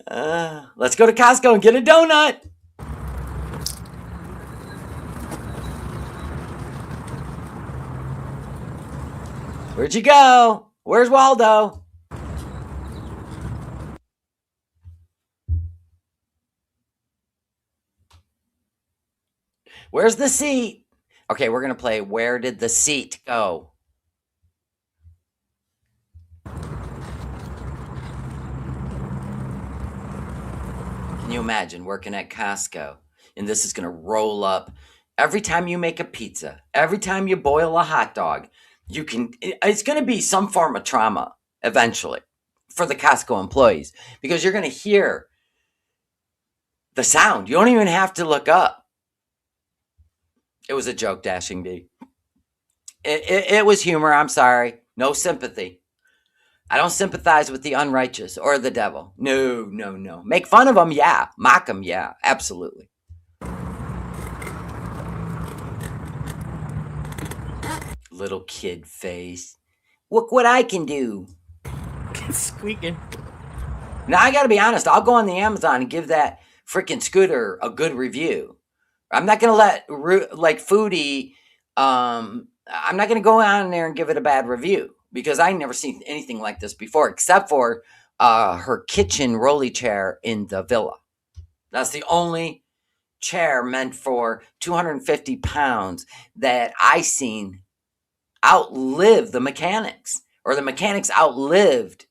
Let's go to Costco and get a donut. Where'd you go? Where's Waldo? Where's the seat? Okay, we're going to play Where Did the Seat Go? Can you imagine working at Costco? And this is going to roll up every time you make a pizza, every time you boil a hot dog. It's going to be some form of trauma eventually for the Costco employees because you're going to hear the sound. You don't even have to look up. It was a joke, Dashing D. It was humor. I'm sorry. No sympathy. I don't sympathize with the unrighteous or the devil. No, no, no. Make fun of them, yeah. Mock them, yeah. Absolutely. Little kid face. Look what I can do. It's squeaking. Now, I got to be honest. I'll go on the Amazon and give that freaking scooter a good review. I'm not going to like Foodie. I'm not going to go on there and give it a bad review because I never seen anything like this before, except for her kitchen rolly chair in the villa. That's the only chair meant for 250 pounds that I seen outlive the mechanics, or the mechanics outlived,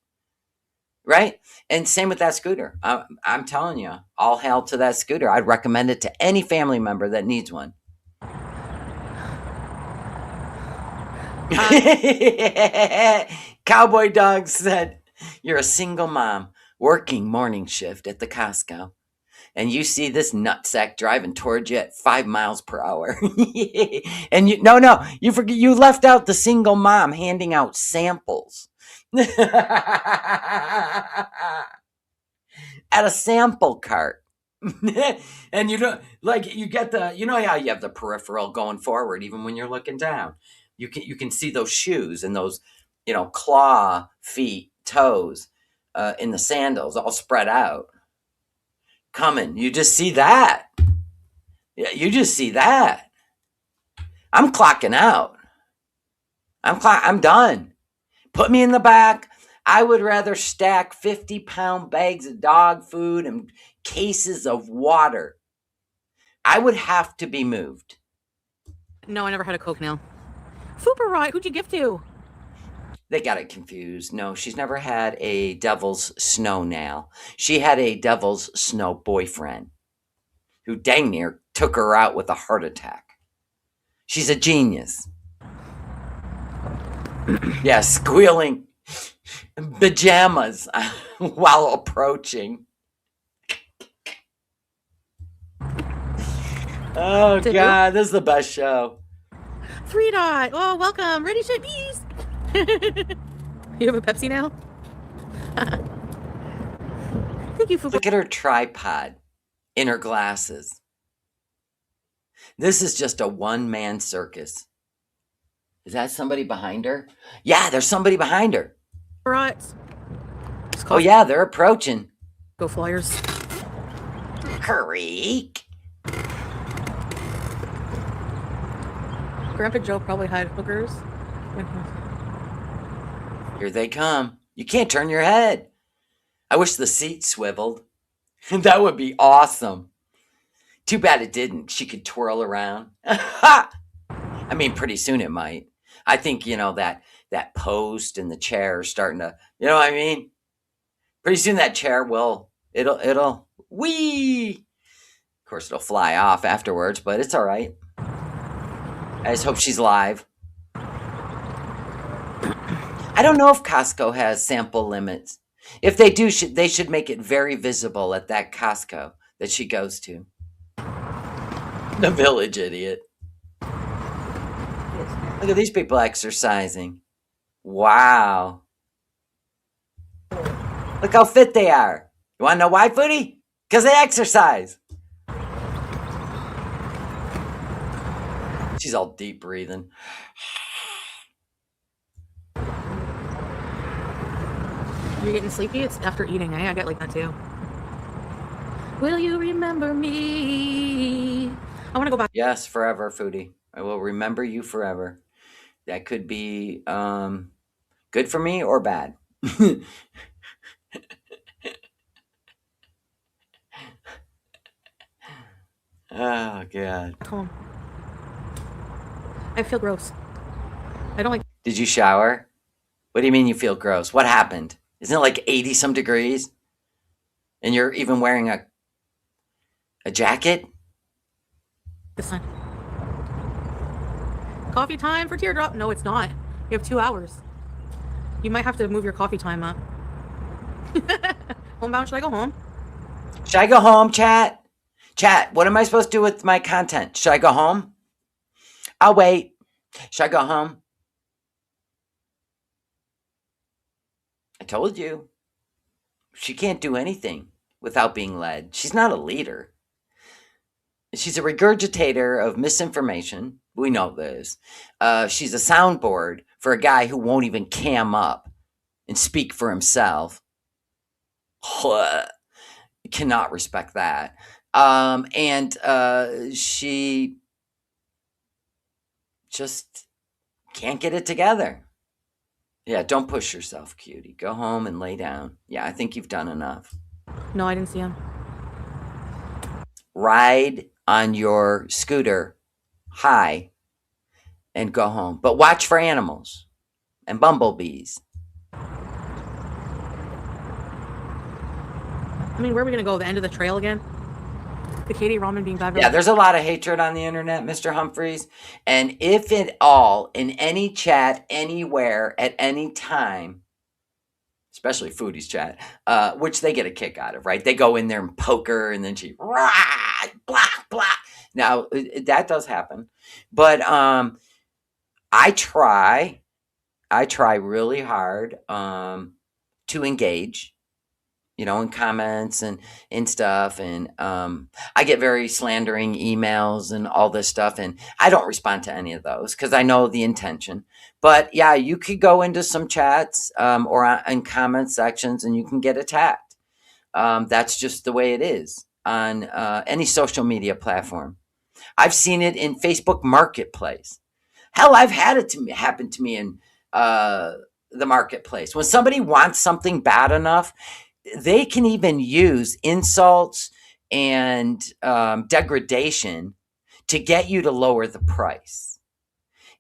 right? And same with that scooter. I'm telling you, all hail to that scooter. I'd recommend it to any family member that needs one. Cowboy Dog said, you're a single mom working morning shift at the Costco, and you see this nutsack driving towards you at 5 miles per hour. And you left out the single mom handing out samples. At a sample cart. And you don't like you get how you have the peripheral going forward even when you're looking down. You can see those shoes and those claw feet, toes in the sandals all spread out coming. You just see that. Yeah, you just see that. I'm clocking out. I'm done. Put me in the back. I would rather stack 50-pound bags of dog food and cases of water. I would have to be moved. No, I never had a Coke nail. Fupa Right, who'd you give to? They got it confused. No, she's never had a devil's snow nail. She had a devil's snow boyfriend who dang near took her out with a heart attack. She's a genius. Yeah, squealing pajamas while approaching. Oh, God, this is the best show. 3 Dot. Oh, welcome. Ready, shit, bees. You have a Pepsi now? Thank you for. Look at her tripod in her glasses. This is just a one-man circus. Is that somebody behind her? Yeah, there's somebody behind her. Right. Oh, yeah, they're approaching. Go Flyers. Creek. Grandpa Joe probably had hookers. Here they come. You can't turn your head. I wish the seat swiveled. That would be awesome. Too bad it didn't. She could twirl around. I mean, pretty soon it might. I think, that post and the chair are starting to, you know what I mean? Pretty soon that chair will, it'll, whee! Of course, it'll fly off afterwards, but it's all right. I just hope she's live. I don't know if Costco has sample limits. If they do, they should make it very visible at that Costco that she goes to. The village idiot. Look at these people exercising. Wow. Look how fit they are. You want to know why, Foodie? Because they exercise. She's all deep breathing. You're getting sleepy? It's after eating, eh? I get like that too. Will you remember me? I want to go back. Yes, forever, Foodie. I will remember you forever. That could be good for me or bad. Oh, God. Home. I feel gross. I don't like. Did you shower? What do you mean you feel gross? What happened? Isn't it like 80 some degrees? And you're even wearing a jacket? The sun. Coffee time for teardrop? No, it's not. You have 2 hours. You might have to move your coffee time up. Homebound, should I go home? Should I go home, chat? Chat, what am I supposed to do with my content? Should I go home? I'll wait. Should I go home? I told you. She can't do anything without being led. She's not a leader. She's a regurgitator of misinformation. We know this. She's a soundboard for a guy who won't even cam up and speak for himself. Cannot respect that. And she just can't get it together. Yeah, don't push yourself, cutie. Go home and lay down. Yeah, I think you've done enough. No, I didn't see him. Ride on your scooter high and go home. But watch for animals and bumblebees. I mean, where are we going to go? The end of the trail again? The Katie Ramen being bad. Yeah, there's a lot of hatred on the internet, Mr. Humphreys. And if at all, in any chat, anywhere, at any time, especially Foodie's chat, which they get a kick out of, right? They go in there and poke her, and then she, rah, blah, blah. Now, that does happen. But I try really hard to engage, in comments and stuff. And I get very slandering emails and all this stuff. And I don't respond to any of those because I know the intention. But yeah, you could go into some chats or in comment sections and you can get attacked. That's just the way it is on any social media platform. I've seen it in Facebook Marketplace. Hell, I've had it happen to me in the marketplace. When somebody wants something bad enough, they can even use insults and degradation to get you to lower the price.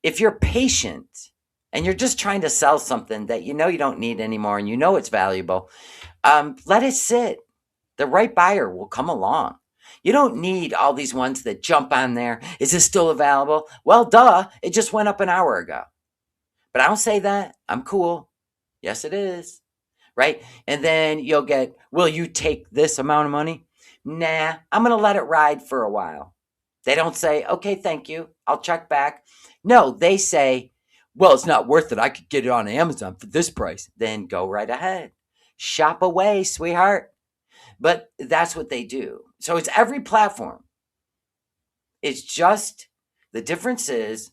If you're patient and you're just trying to sell something that you don't need anymore and it's valuable, let it sit. The right buyer will come along. You don't need all these ones that jump on there. Is this still available? Well, duh. It just went up an hour ago. But I don't say that. I'm cool. Yes, it is. Right? And then you'll get, will you take this amount of money? Nah, I'm going to let it ride for a while. They don't say, okay, thank you. I'll check back. No, they say, well, it's not worth it. I could get it on Amazon for this price. Then go right ahead. Shop away, sweetheart. But that's what they do. So it's every platform. It's just, the difference is,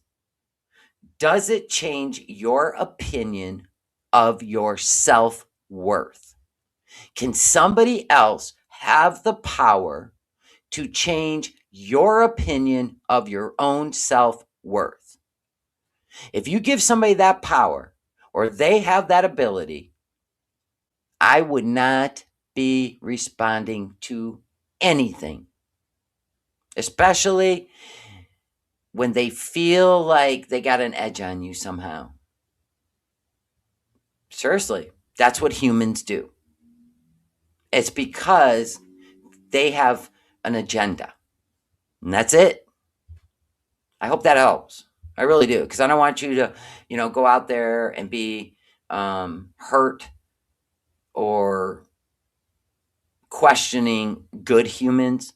does it change your opinion of your self-worth? Can somebody else have the power to change your opinion of your own self-worth? If you give somebody that power or they have that ability, I would not be responding to anything, especially when they feel like they got an edge on you somehow. Seriously, that's what humans do. It's because they have an agenda. And that's it. I hope that helps. I really do. Because I don't want you to, go out there and be hurt or questioning good humans.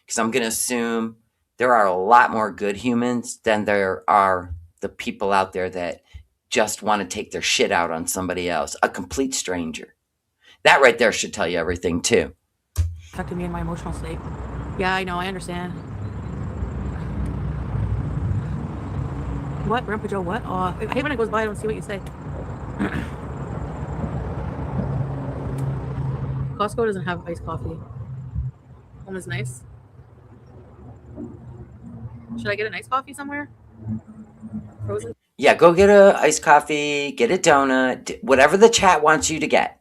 Because I'm going to assume there are a lot more good humans than there are the people out there that just want to take their shit out on somebody else, a complete stranger. That right there should tell you everything, too. Affected me in my emotional state. Yeah, I know. I understand. What? Grandpa Joe, what? Oh, I hate when it goes by. I don't see what you say. Costco doesn't have iced coffee. Home is nice. Should I get an iced coffee somewhere? Frozen? Yeah, go get a iced coffee, get a donut, whatever the chat wants you to get.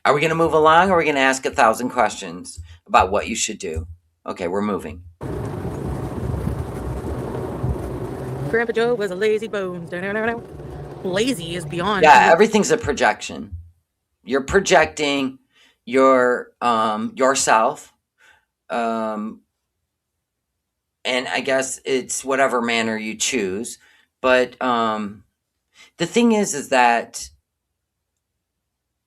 Are we going to move along, or are we going to ask 1,000 questions about what you should do? Okay, we're moving. Grandpa Joe was a lazy bones. Lazy is beyond. Yeah, everything's a projection. You're projecting your yourself, and I guess it's whatever manner you choose. But the thing is that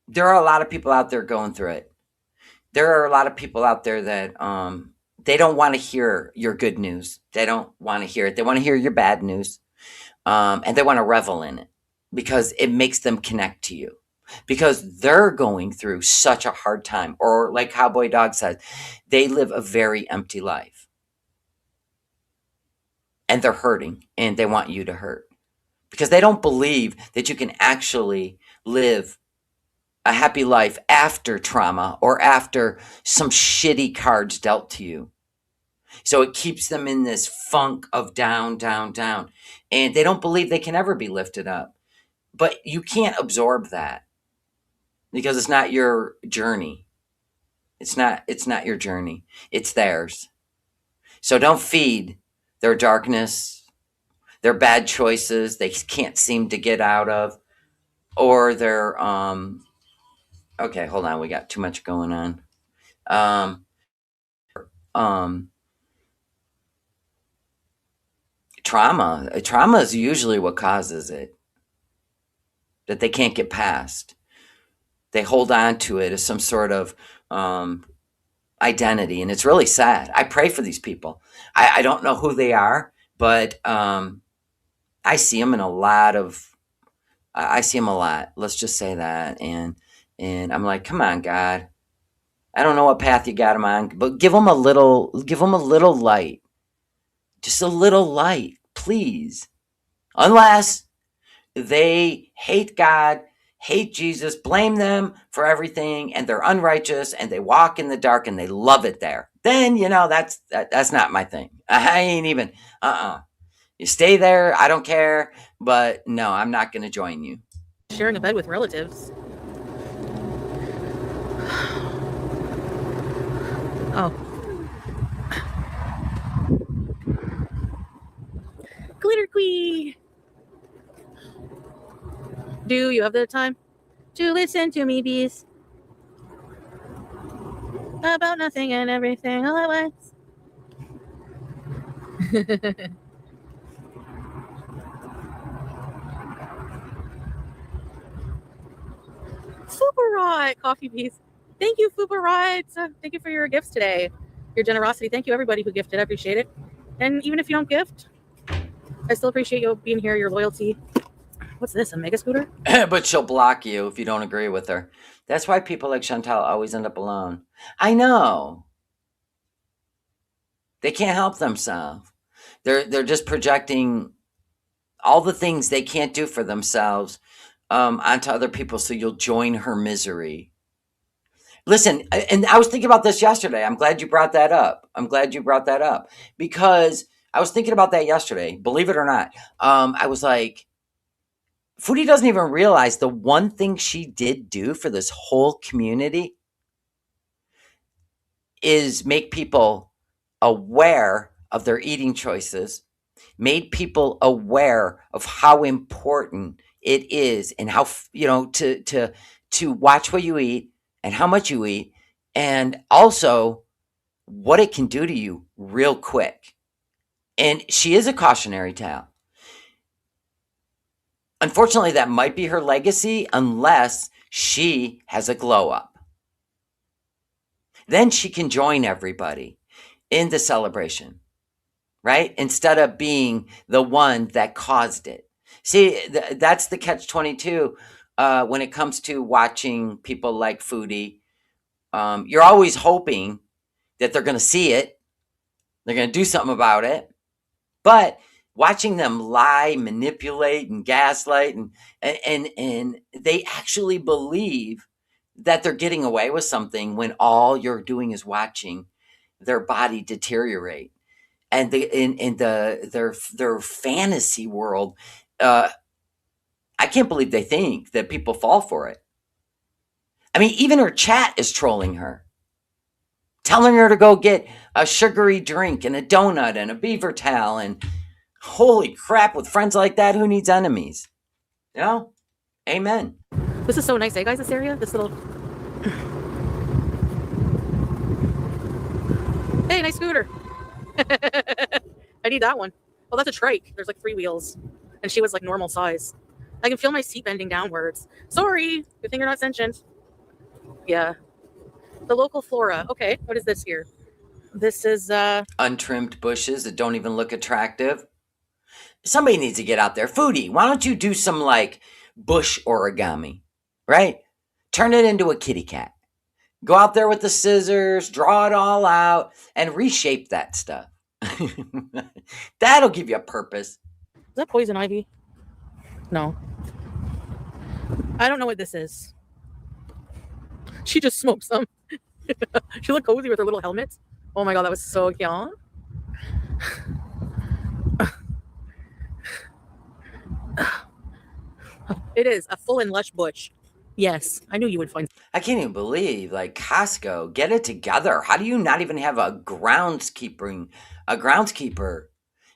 there are a lot of people out there going through it. There are a lot of people out there that they don't want to hear your good news. They don't want to hear it. They want to hear your bad news, and they want to revel in it because it makes them connect to you. Because they're going through such a hard time, or like Cowboy Dog said, they live a very empty life. And they're hurting, and they want you to hurt. Because they don't believe that you can actually live a happy life after trauma or after some shitty cards dealt to you. So it keeps them in this funk of down, down, down. And they don't believe they can ever be lifted up. But you can't absorb that. Because it's not your journey. It's not your journey. It's theirs. So don't feed their darkness, their bad choices they can't seem to get out of, or their okay, hold on, we got too much going on. Trauma is usually what causes it, that they can't get past. They hold on to it as some sort of identity, and it's really sad. I pray for these people. I don't know who they are, but I see them in a lot of. I see them a lot. Let's just say that, and I'm like, come on, God. I don't know what path you got them on, but give them a little light, just a little light, please. Unless they hate God, hate Jesus, blame them for everything, and they're unrighteous, and they walk in the dark, and they love it there. Then, that's not my thing. I ain't even, You stay there, I don't care, but no, I'm not going to join you. Sharing a bed with relatives. Oh. Glitter Queen! Do you have the time to listen to me, bees? About nothing and everything all at once. Fupa Rod, coffee bees. Thank you, Fupa Rod. Thank you for your gifts today. Your generosity. Thank you, everybody who gifted. I appreciate it. And even if you don't gift, I still appreciate you being here, your loyalty. What's this, a mega scooter? But she'll block you if you don't agree with her. That's why people like Chantal always end up alone. I know. They can't help themselves. They're just projecting all the things they can't do for themselves onto other people, so you'll join her misery. Listen, and I was thinking about this yesterday. I'm glad you brought that up. Because I was thinking about that yesterday. Believe it or not. I was like, Foodie doesn't even realize the one thing she did do for this whole community is make people aware of their eating choices, made people aware of how important it is, and how to watch what you eat and how much you eat, and also what it can do to you real quick. And she is a cautionary tale. Unfortunately, that might be her legacy unless she has a glow up. Then she can join everybody in the celebration, right? Instead of being the one that caused it. See, that's the catch-22 when it comes to watching people like Foodie. You're always hoping that they're going to see it. They're going to do something about it. But watching them lie, manipulate, and gaslight, and they actually believe that they're getting away with something when all you're doing is watching their body deteriorate. And their fantasy world, I can't believe they think that people fall for it. I mean, even her chat is trolling her, telling her to go get a sugary drink and a donut and a beaver towel. And holy crap, with friends like that, who needs enemies? You know? Amen. This is so nice, eh, guys, this area? This little... Hey, nice scooter. I need that one. Oh, that's a trike. There's like 3 wheels. And she was like normal size. I can feel my seat bending downwards. Sorry. Good thing you're not sentient. Yeah. The local flora. Okay, what is this here? This is untrimmed bushes that don't even look attractive. Somebody needs to get out there. Foodie, why don't you do some like bush origami, right? Turn it into a kitty cat. Go out there with the scissors, draw it all out, and reshape that stuff. That'll give you a purpose. Is that poison ivy? No. I don't know what this is. She just smoked some. She looked cozy with her little helmet. Oh my god, that was so cute. It is a full and lush bush. Yes, I knew you would find. I can't even believe, like, Costco, get it together. How do you not even have a groundskeeper?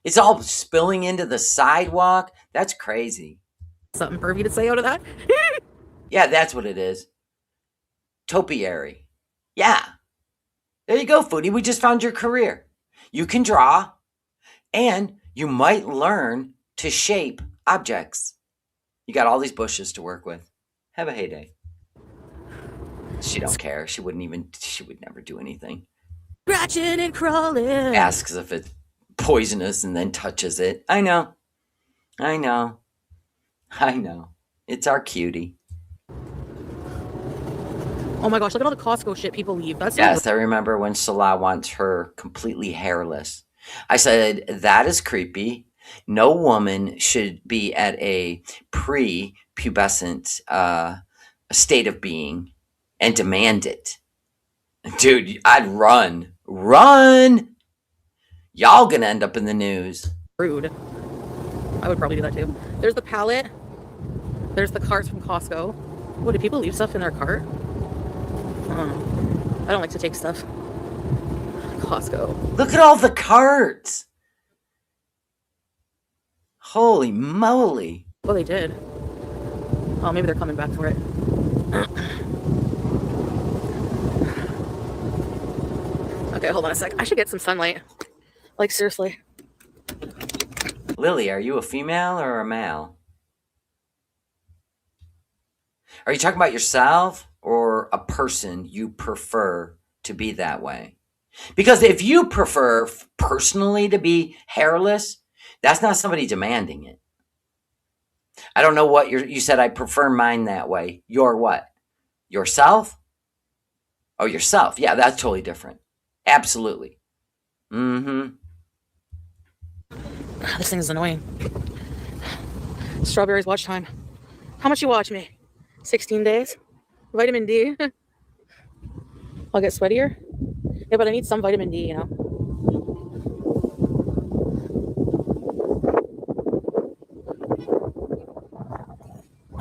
It's all spilling into the sidewalk. That's crazy. Something pervy to say out of that? Yeah, that's what it is. Topiary. Yeah. There you go, Foodie. We just found your career. You can draw, and you might learn to shape objects. You got all these bushes to work with. Have a heyday. She don't care. She would never do anything. Scratching and crawling. Asks if it's poisonous and then touches it. I know. It's our cutie. Oh my gosh, look at all the Costco shit people leave. That's yes, I remember when Salah wants her completely hairless. I said, that is creepy. No woman should be at a pre-pubescent state of being and demand it. Dude, I'd run. Run! Y'all gonna end up in the news. Rude. I would probably do that too. There's the pallet. There's the carts from Costco. What, do people leave stuff in their cart? I don't like to take stuff. Costco. Look at all the carts. Holy moly. Well, they did. Oh, maybe they're coming back for it. Okay, hold on a sec. I should get some sunlight. Like, seriously. Lily, are you a female or a male? Are you talking about yourself or a person you prefer to be that way? Because if you prefer personally to be hairless, that's not somebody demanding it. I don't know what you said. I prefer mine that way. Your what? Yourself? Oh, yourself. Yeah, that's totally different. Absolutely. Mm-hmm. This thing is annoying. Strawberries watch time. How much you watch me? 16 days? Vitamin D. I'll get sweatier. Yeah, but I need some vitamin D, you know.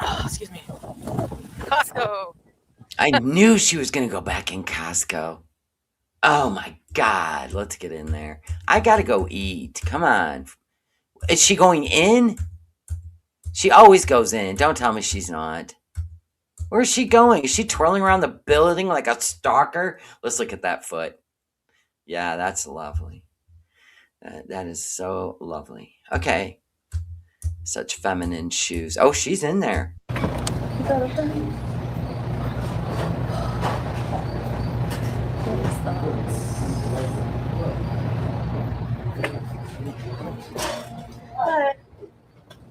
Oh, excuse me. Costco. I knew she was going to go back in Costco. Oh my God. Let's get in there. I got to go eat. Come on. Is she going in? She always goes in. Don't tell me she's not. Where's she going? Is she twirling around the building like a stalker? Let's look at that foot. Yeah, that's lovely. That is so lovely. Okay. Such feminine shoes. Oh, she's in there. Hi.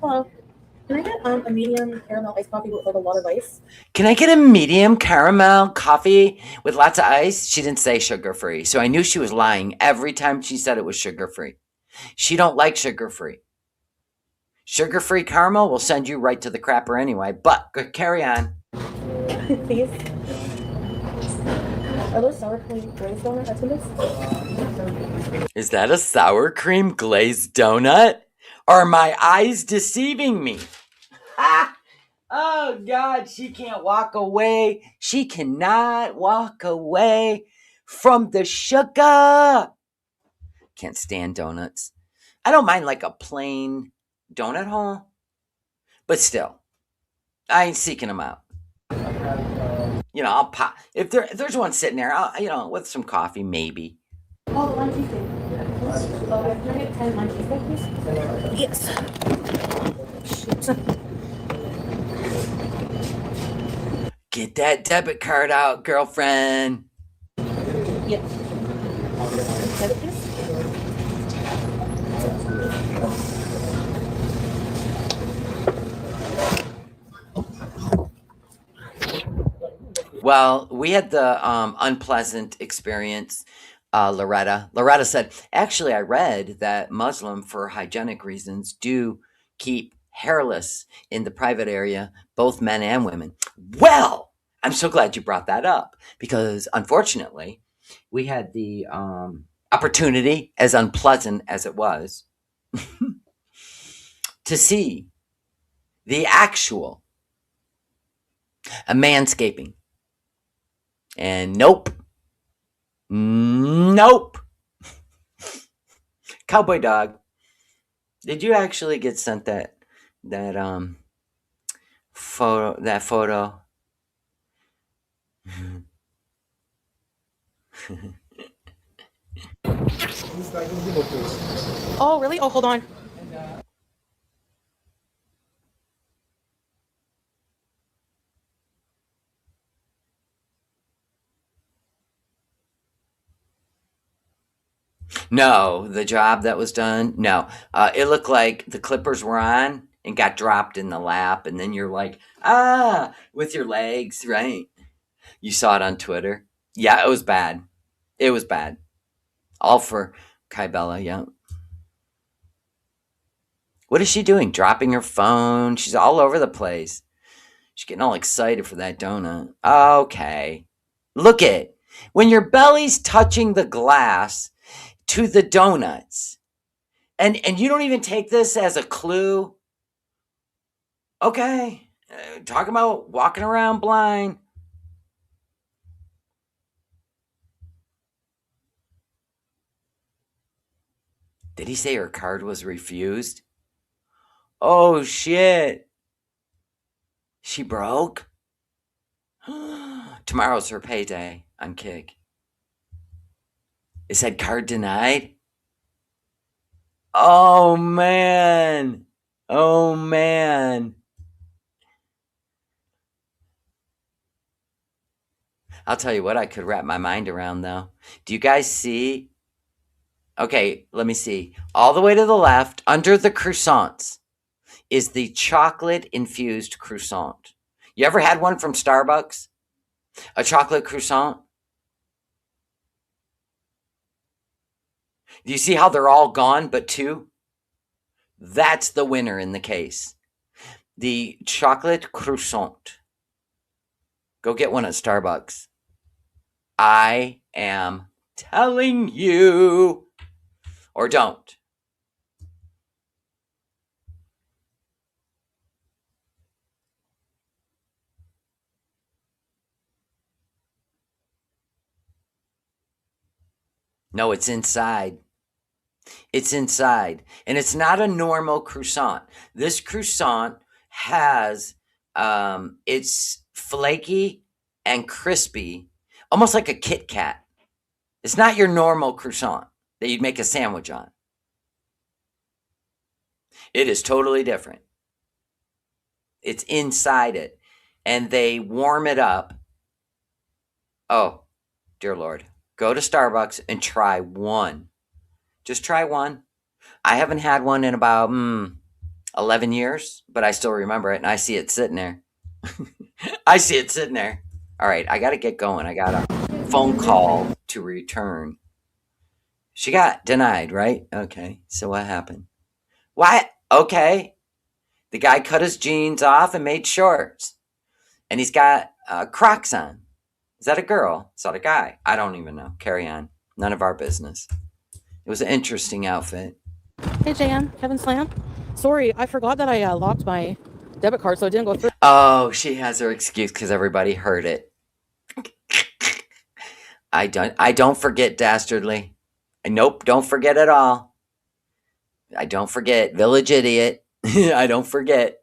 Hello. Can I get a medium caramel iced coffee with like a lot of ice? Can I get a medium caramel coffee with lots of ice? She didn't say sugar free, so I knew she was lying every time she said it was sugar free. She don't like sugar free. Sugar free caramel will send you right to the crapper anyway. But carry on. Please. Are those sour cream glazed donut estimates? Is that a sour cream glazed donut? Are my eyes deceiving me? Ah! Oh, God, she can't walk away. She cannot walk away from the sugar. Can't stand donuts. I don't mind like a plain donut hole, but still, I ain't seeking them out. You know, I'll pop if there's one sitting there. With some coffee, maybe. Oh, the one cheesecake. Can I get 10 one cheesecake, please? Yes. Shoot. Get that debit card out, girlfriend. Yep. Debit, please. Well, we had the unpleasant experience. Loretta said, actually, I read that Muslim, for hygienic reasons, do keep hairless in the private area, both men and women. Well, I'm so glad you brought that up because, unfortunately, we had the opportunity, as unpleasant as it was, to see the actual manscaping. And nope. Cowboy dog. Did you actually get sent that photo? Oh, really? Oh, hold on. No, the job that was done. No, it looked like the clippers were on and got dropped in the lap, and then you're like, with your legs, right? You saw it on Twitter. Yeah, it was bad. It was bad. All for Kybella, yeah. What is she doing? Dropping her phone? She's all over the place. She's getting all excited for that donut. Okay. Look it. When your belly's touching the glass to the donuts, and you don't even take this as a clue. Okay. Talking about walking around blind. Did he say her card was refused? Oh, shit. She broke? Tomorrow's her payday on Kick. It said card denied? Oh, man. Oh, man. I'll tell you what I could wrap my mind around, though. Do you guys see? Okay, let me see. All the way to the left, under the croissants, is the chocolate-infused croissant. You ever had one from Starbucks? A chocolate croissant? Do you see how they're all gone but two? That's the winner in the case. The chocolate croissant. Go get one at Starbucks. I am telling you. Or don't. No, it's inside. It's inside. And it's not a normal croissant. This croissant has, it's flaky and crispy, almost like a Kit Kat. It's not your normal croissant that you'd make a sandwich on. It is totally different. It's inside it, and they warm it up. Oh, dear Lord. Go to Starbucks and try one. Just try one. I haven't had one in about 11 years, but I still remember it, and I see it sitting there. I see it sitting there. All right, I got to get going. I got a phone call to return. She got denied, right? Okay, so what happened? What? Okay. The guy cut his jeans off and made shorts. And he's got Crocs on. Is that a girl? Is that a guy? I don't even know. Carry on. None of our business. It was an interesting outfit. Hey, Jan, Kevin Slam. Sorry, I forgot that I locked my debit card, so it didn't go through. Oh, she has her excuse because everybody heard it. I don't forget, dastardly. Nope, don't forget at all. I don't forget. Village idiot. I don't forget.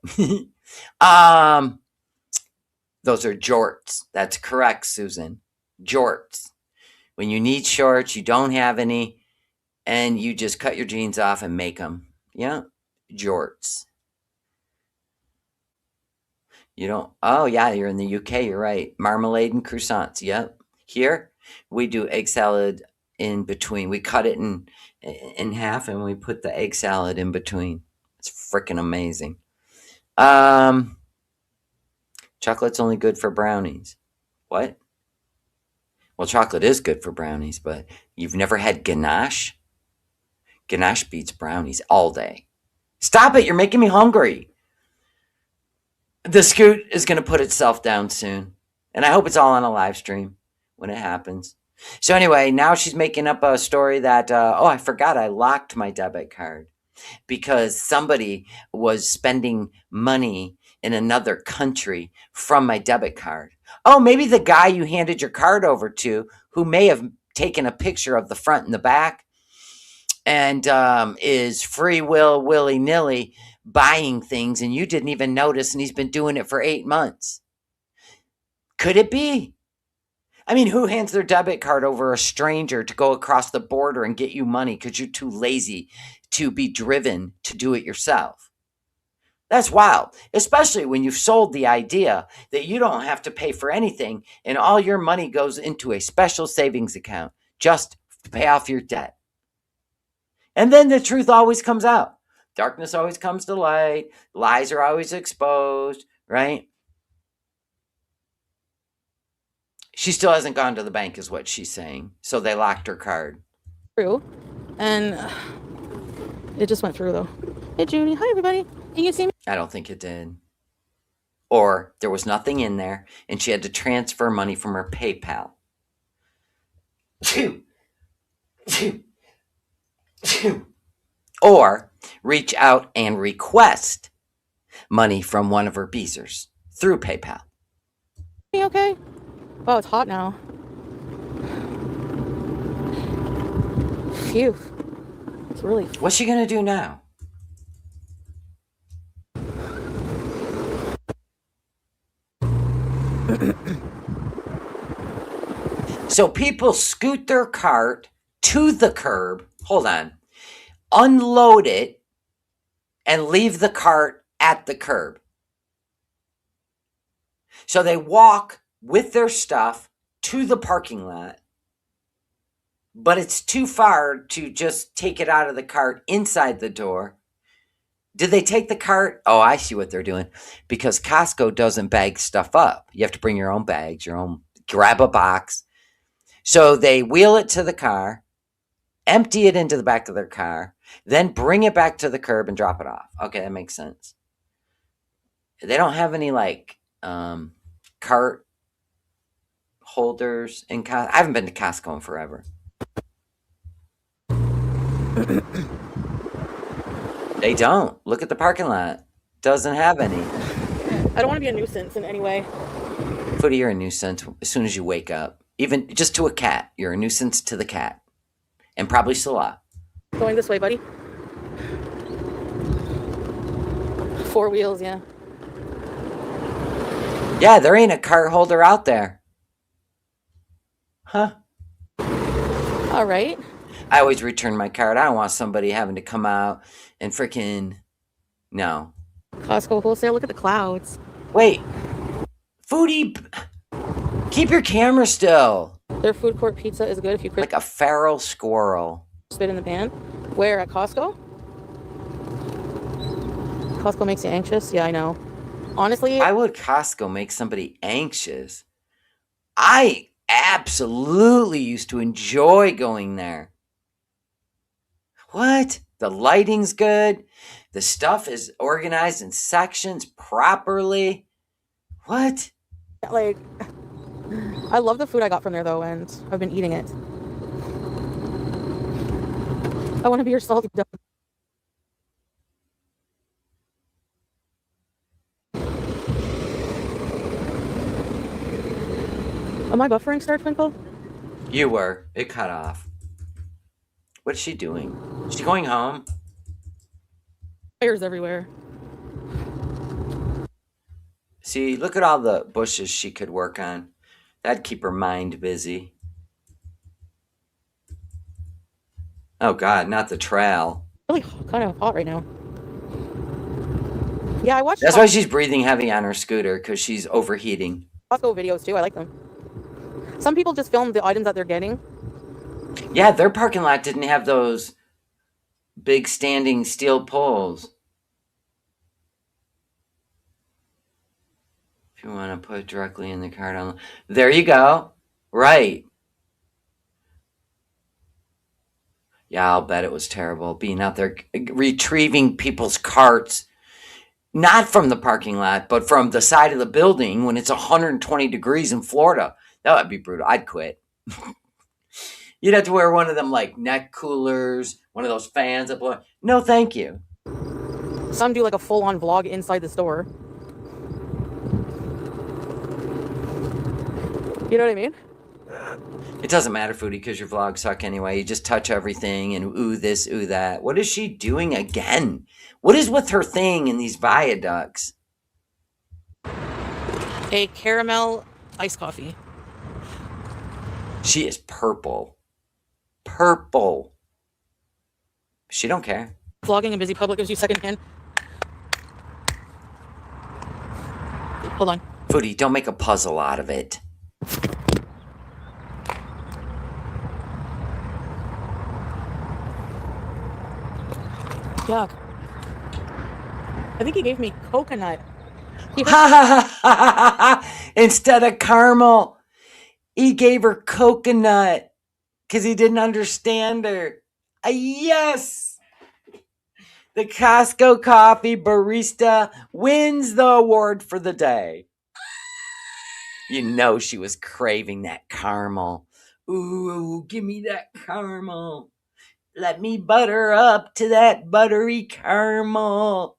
Those are jorts. That's correct, Susan. Jorts. When you need shorts, you don't have any, and you just cut your jeans off and make them. Yeah, jorts. You don't. Oh, yeah, you're in the UK. You're right. Marmalade and croissants. Yep. Here, we do egg salad in between. We cut it in half, and we put the egg salad in between. It's freaking amazing. Chocolate's only good for brownies. What? Well, chocolate is good for brownies, but you've never had ganache? Ganache beats brownies all day. Stop it! You're making me hungry. The scoot is going to put itself down soon. And I hope it's all on a live stream when it happens. So anyway, now she's making up a story that, I forgot I locked my debit card because somebody was spending money in another country from my debit card. Oh, maybe the guy you handed your card over to, who may have taken a picture of the front and the back and is free will, willy-nilly buying things, and you didn't even notice, and he's been doing it for 8 months. Could it be? I mean, who hands their debit card over a stranger to go across the border and get you money because you're too lazy to be driven to do it yourself? That's wild, especially when you've sold the idea that you don't have to pay for anything and all your money goes into a special savings account just to pay off your debt. And then the truth always comes out. Darkness always comes to light. Lies are always exposed, right? She still hasn't gone to the bank is what she's saying. So they locked her card. Through, and it just went through though. Hey, Judy. Hi, everybody. Can you see me? I don't think it did. Or there was nothing in there and she had to transfer money from her PayPal. Or reach out and request money from one of her Beezers through PayPal. Okay. Oh, it's hot now. Phew. It's really. What's she going to do now? So people scoot their cart to the curb. Hold on. Unload it and leave the cart at the curb. So they walk with their stuff to the parking lot, but it's too far to just take it out of the cart inside the door. Did they take the cart? Oh, I see what they're doing. Because Costco doesn't bag stuff up. You have to bring your own bags, grab a box. So they wheel it to the car, empty it into the back of their car, then bring it back to the curb and drop it off. Okay, that makes sense. They don't have any cart holders in Costco. I haven't been to Costco in forever. They don't. Look at the parking lot. Doesn't have any. I don't want to be a nuisance in any way. Foodie, you're a nuisance as soon as you wake up. Even just to a cat. You're a nuisance to the cat. And probably Salah. Going this way, buddy. 4 wheels, yeah. Yeah, there ain't a cart holder out there. Huh? All right. I always return my cart. I don't want somebody having to come out and freaking. No. Costco wholesale. Look at the clouds. Wait. Foodie. Keep your camera still. Their food court pizza is good if you Like a feral squirrel. spit in the pan. Where at Costco? Costco makes you anxious? Yeah, I know. Honestly, Why would Costco make somebody anxious? I absolutely used to enjoy going there. What? The lighting's good. The stuff is organized in sections properly. What? like, I love the food I got from there though, and I've been eating it. I want to be your salty dog. Am I buffering, Star Twinkle? You were. It cut off. What's she doing? Is she going home? Fires everywhere. See, look at all the bushes she could work on. That'd keep her mind busy. Oh God, not the trail. Really kind of hot right now. Yeah, I watched That's why she's breathing heavy on her scooter, because she's overheating. Costco videos too. I like them. Some people just film the items that they're getting. Yeah, their parking lot didn't have those big standing steel poles. If you want to put directly in the cart on, there you go. Right. Yeah, I'll bet it was terrible being out there retrieving people's carts, not from the parking lot, but from the side of the building when it's 120 degrees in Florida. That would be brutal. I'd quit. You'd have to wear one of them like neck coolers, one of those fans that blow. No, thank you. Some do like a full-on vlog inside the store. You know what I mean? It doesn't matter, Foodie, because your vlogs suck anyway. You just touch everything and ooh this, ooh that. What is she doing again? What is with her thing in these viaducts? A caramel iced coffee. She is purple. Purple. She don't care. Vlogging in busy public gives you secondhand. Hold on. Foodie, don't make a puzzle out of it. Yuck. I think he gave me coconut. Instead of caramel, he gave her coconut because he didn't understand her. Yes! The Costco coffee barista wins the award for the day. You know she was craving that caramel. Ooh, give me that caramel. Let me butter up to that buttery caramel.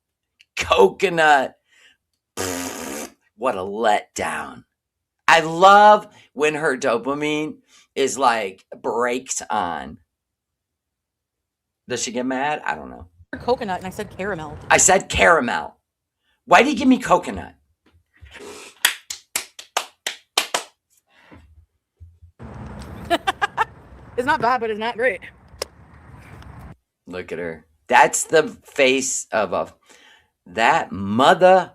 Coconut. Pfft, what a letdown. I love when her dopamine is like breaks on. Does she get mad? I don't know. Coconut, and I said caramel. I said caramel. Why do you give me coconut? It's not bad, but it's not great. Look at her. That's the face of that mother.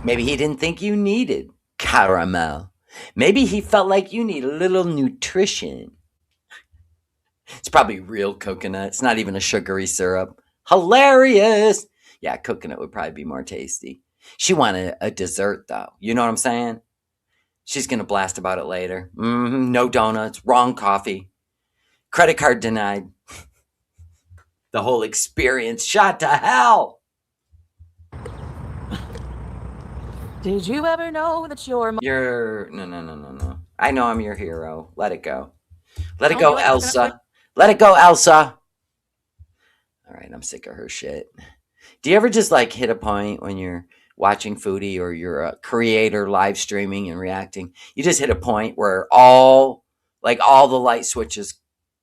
Maybe he didn't think you needed caramel. Maybe he felt like you need a little nutrition. It's probably real coconut. It's not even a sugary syrup. Hilarious. Yeah, coconut would probably be more tasty. She wanted a dessert, though. You know what I'm saying? She's going to blast about it later. No donuts. Wrong coffee. Credit card denied. The whole experience shot to hell. Did you ever know that You're... No. I know I'm your hero. Let it go. Let it Don't go, do it. Elsa. Let it go, Elsa. All right, I'm sick of her shit. Do you ever just like hit a point when you're watching Foodie or you're a creator live streaming and reacting? You just hit a point where all the light switches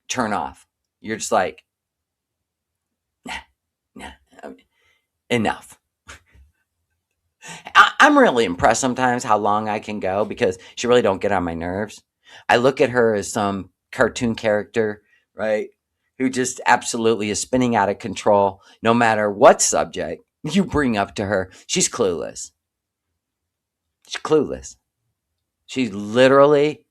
turn off. You're just like, nah. enough. I'm really impressed sometimes how long I can go because she really don't get on my nerves. I look at her as some cartoon character, right? Who just absolutely is spinning out of control no matter what subject you bring up to her. She's clueless. She's clueless. She's literally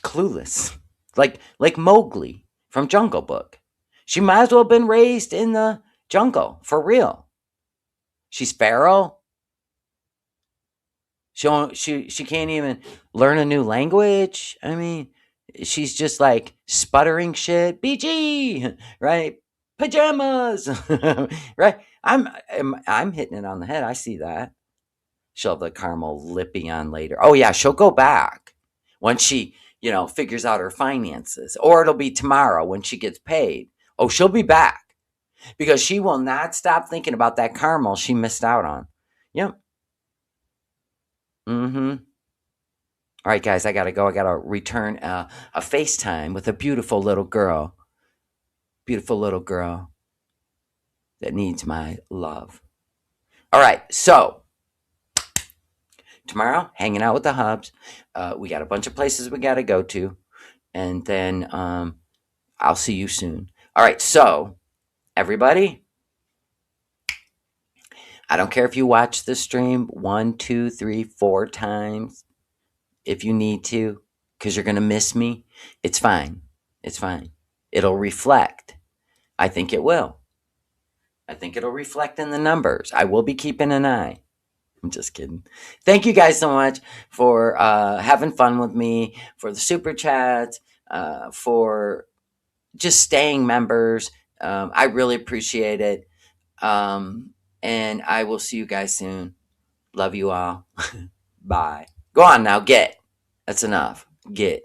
clueless. Like Mowgli from Jungle Book. She might as well have been raised in the jungle for real. She's feral. She can't even learn a new language. I mean, she's just like sputtering shit. BG, right? Pajamas, right? I'm hitting it on the head. I see that. She'll have the caramel lippy on later. Oh yeah, she'll go back when she, figures out her finances, or it'll be tomorrow when she gets paid. Oh, she'll be back because she will not stop thinking about that caramel she missed out on. Yep. Mm-hmm. All right, guys, I gotta go. I gotta return a FaceTime with a beautiful little girl that needs my love. All right, so tomorrow, hanging out with the Hubs. We got a bunch of places we gotta go to, and then I'll see you soon. All right, so everybody, I don't care if you watch the stream 1, 2, 3, 4 times if you need to, because you're gonna miss me. It's fine. It's fine. It'll reflect. I think it will. I think it'll reflect in the numbers. I will be keeping an eye. I'm just kidding. Thank you guys so much for having fun with me, for the super chats, for just staying members. I really appreciate it. And I will see you guys soon. Love you all. Bye. Go on now. Get. That's enough. Get.